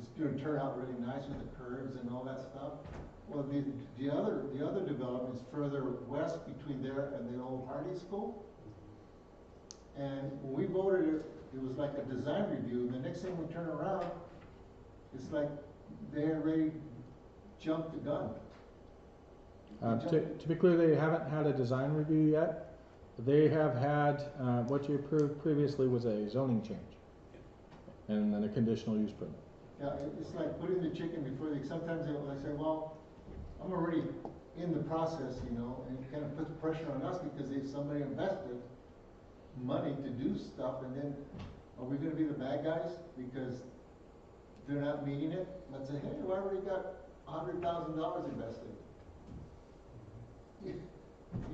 It's going to turn out really nice with the curves and all that stuff. Well, the other development is further west between there and the old Hardy School. And when we voted it was like a design review. And the next thing we turn around, it's like they had already jumped the gun. To be clear, they haven't had a design review yet. They have had, what you approved previously was a zoning change. And then a conditional use permit. Yeah, it's like putting the chicken before sometimes they say, well, I'm already in the process, you know, and it kind of puts pressure on us because if somebody invested money to do stuff, and then are we gonna be the bad guys because they're not meeting it? Let's say, hey, well, I already got $100,000 invested. You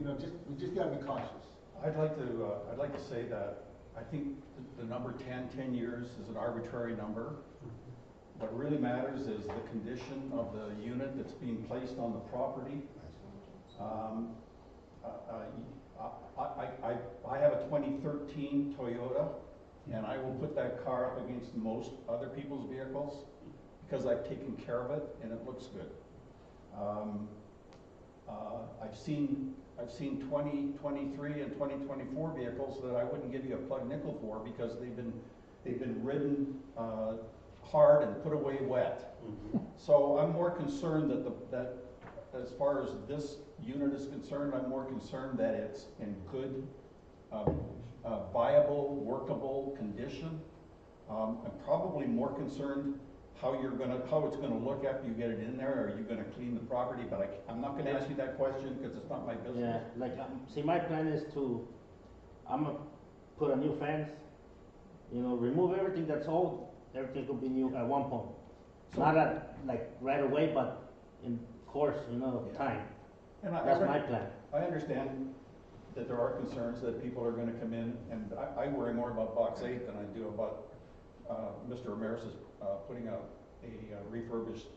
know, we just gotta be cautious. I'd like to say that I think the number 10 years is an arbitrary number. What really matters is the condition of the unit that's being placed on the property. I have a 2013 Toyota, and I will put that car up against most other people's vehicles because I've taken care of it and it looks good. I've seen 2023 and 2024 vehicles that I wouldn't give you a plug nickel for because they've been ridden, hard and put away wet. So I'm more concerned that as far as this unit is concerned, I'm more concerned that it's in good, viable, workable condition. I'm probably more concerned how it's gonna look after you get it in there. Are you gonna clean the property? But I'm not gonna ask you that question because it's not my business. Yeah, like, see, my plan is I'm gonna put a new fence, you know, remove everything that's old, everything will be new at one point. So- Not at, like, right away, but in course, you know, of Yeah. time. And That's my plan. I understand that there are concerns that people are gonna come in, and I worry more about box 8 than I do about, Mr. Ramirez's, putting a refurbished,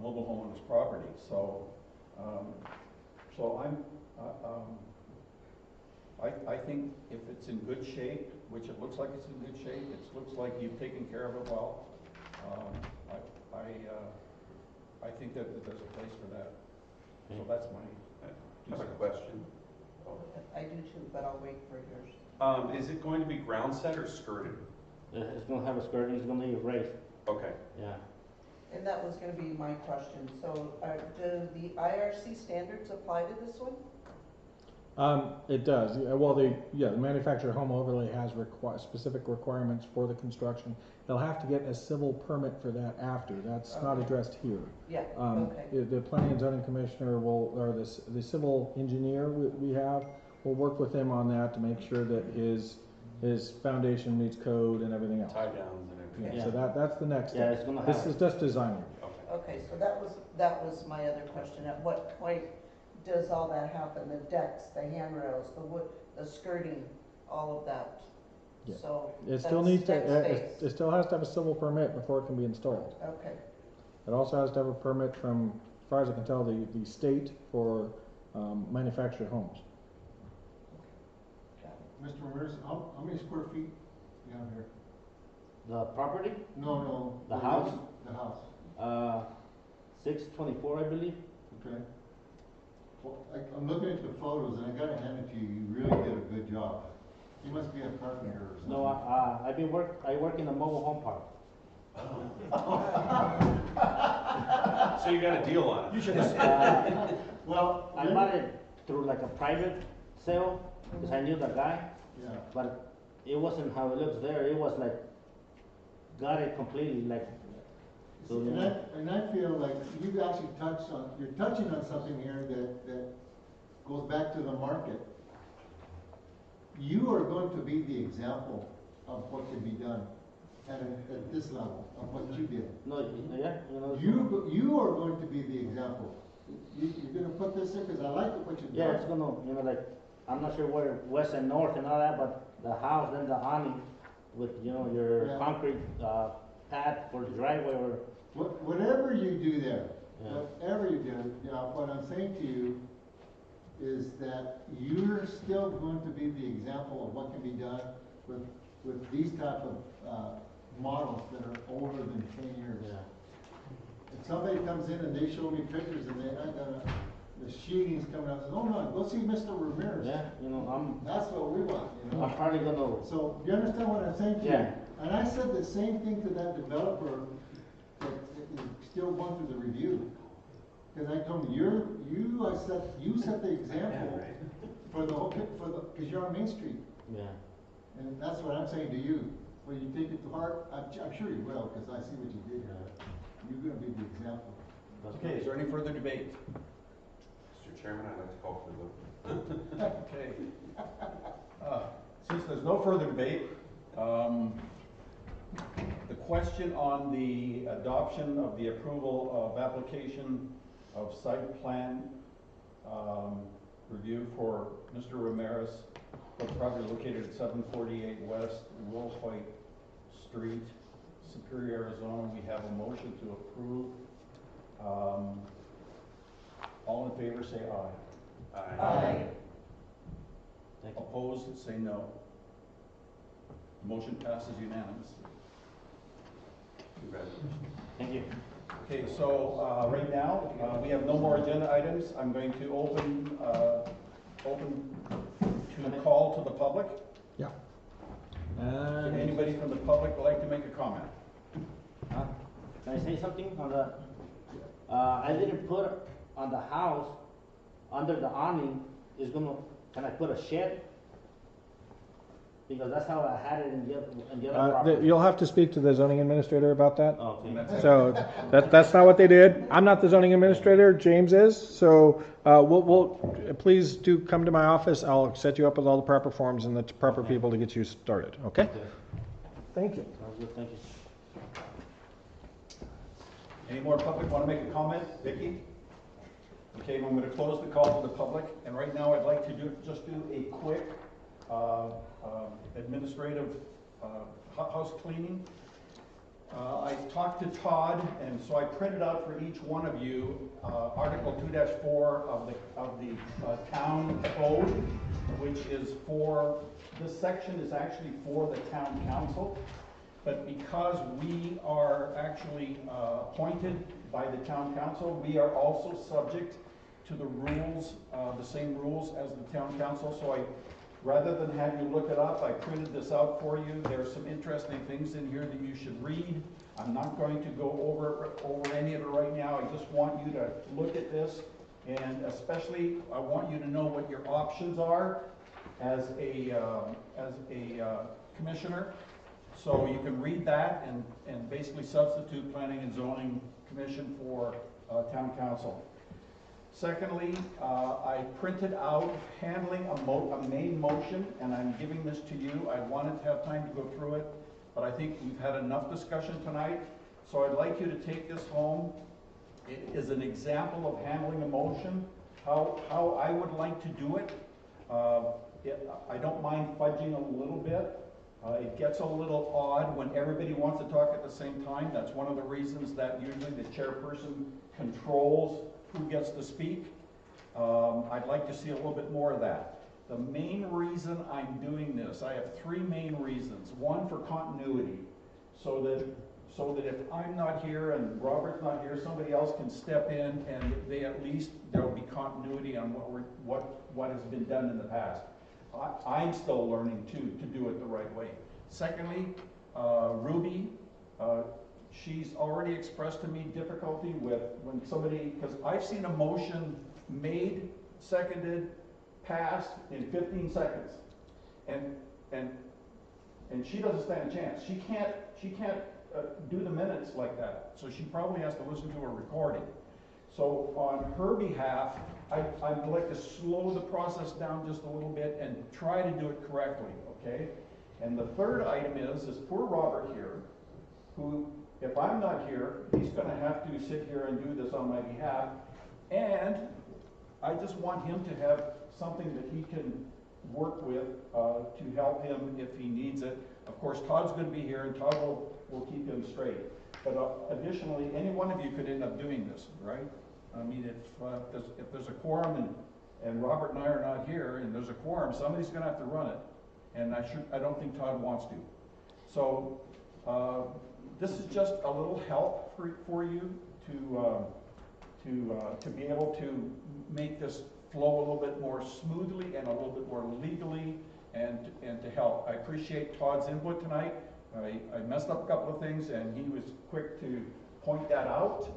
mobile home on his property, so I think if it's in good shape, which it looks like it's in good shape, it looks like you've taken care of it well, I think that there's a place for that, so that's my. I have a question. I do too, but I'll wait for yours. Is it going to be ground set or skirted? It's gonna have a skirting, it's gonna be raised, Okay. yeah. And that was gonna be my question. So, do the IRC standards apply to this one? It does, well, the manufactured home overlay has specific requirements for the construction. They'll have to get a civil permit for that after, that's not Okay. addressed here. Yeah, okay. The planning and zoning commissioner or the civil engineer we have, will work with him on that to make sure that his foundation meets code and everything else. Tie downs and everything. Yeah, so that's the next Yeah, step. it's gonna This have, is just design review. Okay. Okay, so that was my other question. At what point does all that happen? The decks, the handrails, the wood, the skirting, all of that? Yeah. So, It still that's needs to, next it phase. still has to have a civil permit before it can be installed. Okay, It also has to have a permit from, as far as I can tell, the state for manufactured homes. got it. Mr. Ramirez, how many square feet you have here? the property, No. The house? The house, 624, I believe. okay. Well, I'm looking at the photos and I gotta hand it to you, you really did a good job. You must be a carpenter or something. No, I work in a mobile home park. So you got a deal on it? You should have. Well, I bought it through like a private sale, because I knew the guy, yeah, but it wasn't how it looks there, it was like, got it completely, like, so, you know. and I feel like you've actually you're touching on something here that goes back to the market. You are going to be the example of what can be done at this level, of what you did. No, yeah, you know. You are going to be the example. You're gonna put this in, because I like what you've done. Yeah, it's gonna, you know, like, I'm not sure where west and north and all that, but the house, then the awning with, you know, your Yeah. concrete, pad for the driveway or, Whatever you do there, Yeah. whatever you do, you know, what I'm saying to you is that you're still going to be the example of what can be done with these type of, models that are older than 10 years. yeah. If somebody comes in and they show me pictures and they ain't gonna, the sheeting's coming out, says, oh no, go see Mr. Ramirez. Yeah, you know, That's what we want, you know? I'm probably gonna, So, you understand what I'm saying to you? Yeah. And I said the same thing to that developer that is still going through the review. Cause I told him, you set the example for the whole, cause you're on Main Street. yeah. And that's what I'm saying to you. Will you take it to heart? I'm sure you will, cause I see what you did here. You're gonna be the example. Okay, is there any further debate? Mr. Chairman, I'd like to call for the vote. Okay. Since there's no further debate, the question on the adoption of the approval of application of site plan review for Mr. Ramirez for the property located at 748 West Wilhoit Street, Superior, Arizona. We have a motion to approve. All in favor say aye. Aye. Thank you. Opposed, say no. Motion passes unanimously. Congratulations. Thank you. Okay, so, right now, we have no more agenda items. I'm going to open to call to the public. Yeah. Did And anybody anybody from the public would like to make a comment? Can I say something on the, I didn't put on the house, under the awning, can I put a shed? Because that's how I had it in the other property. You'll have to speak to the zoning administrator about that. Okay. So that's not what they did. I'm not the zoning administrator, James is. So please do come to my office. I'll set you up with all the proper forms and the proper people to get you started, okay? Okay. Thank you. Sounds good, thank you. Any more public want to make a comment? Vicki? Okay, I'm going to close the call to the public, and right now I'd like to just do a quick administrative house cleaning. I talked to Todd, and so I printed out for each one of you Article 2-4 of the town code, which is for, this section is actually for the town council. But because we are actually appointed by the town council, we are also subject to the rules, the same rules as the town council. So rather than have you look it up, I printed this out for you. There are some interesting things in here that you should read. I'm not going to go over any of it right now. I just want you to look at this, and especially I want you to know what your options are as a commissioner. So you can read that and basically substitute Planning and Zoning Commission for Town Council. Secondly, I printed out handling a main motion, and I'm giving this to you. I wanted to have time to go through it, but I think we've had enough discussion tonight. So I'd like you to take this home. It is an example of handling a motion, how I would like to do it. I don't mind fudging a little bit. It gets a little odd when everybody wants to talk at the same time. That's one of the reasons that usually the chairperson controls who gets to speak. I'd like to see a little bit more of that. The main reason I'm doing this, I have three main reasons. One, for continuity, so that if I'm not here and Robert's not here, somebody else can step in, and there'll be continuity on what has been done in the past. I'm still learning too to do it the right way. Secondly, Ruby, she's already expressed to me difficulty with when somebody, because I've seen a motion made, seconded, passed in 15 seconds, and she doesn't stand a chance. She can't do the minutes like that, so she probably has to listen to a recording. So on her behalf, I'd like to slow the process down just a little bit and try to do it correctly, okay? And the third item is poor Robert here, who, if I'm not here, he's gonna have to sit here and do this on my behalf, and I just want him to have something that he can work with to help him if he needs it. Of course, Todd's gonna be here, and Todd will keep him straight. But additionally, any one of you could end up doing this, right? I mean, if there's a quorum and Robert and I are not here, and there's a quorum, somebody's gonna have to run it. And I don't think Todd wants to. So this is just a little help for you to be able to make this flow a little bit more smoothly and a little bit more legally, and to help. I appreciate Todd's input tonight. I messed up a couple of things, and he was quick to point that out.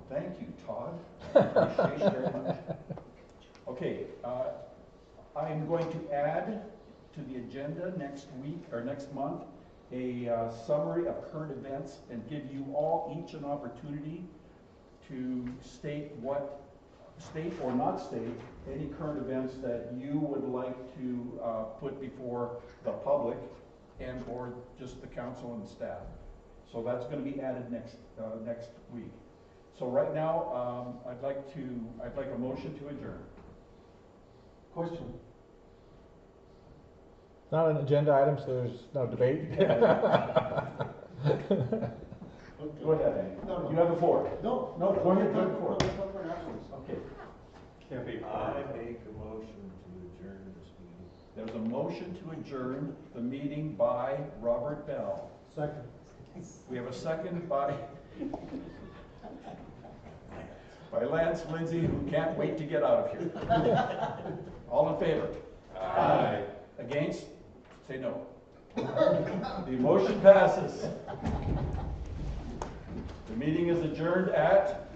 Thank you, Todd. I appreciate it very much. Okay, I'm going to add to the agenda next week or next month a summary of current events, and give you all each an opportunity to state or not state any current events that you would like to put before the public and or just the council and staff. So that's going to be added next week. So right now, I'd like a motion to adjourn. Question. It's not an agenda item, so there's no debate. Go ahead, Andy. No. You have the floor. No. No, go ahead, go for it. Let's talk about it afterwards. Okay. I make a motion to adjourn this meeting. There's a motion to adjourn the meeting by Robert Bell. Second. We have a second by Lance Lindsay, who can't wait to get out of here. All in favor? Aye. Against? Say no. The motion passes. The meeting is adjourned at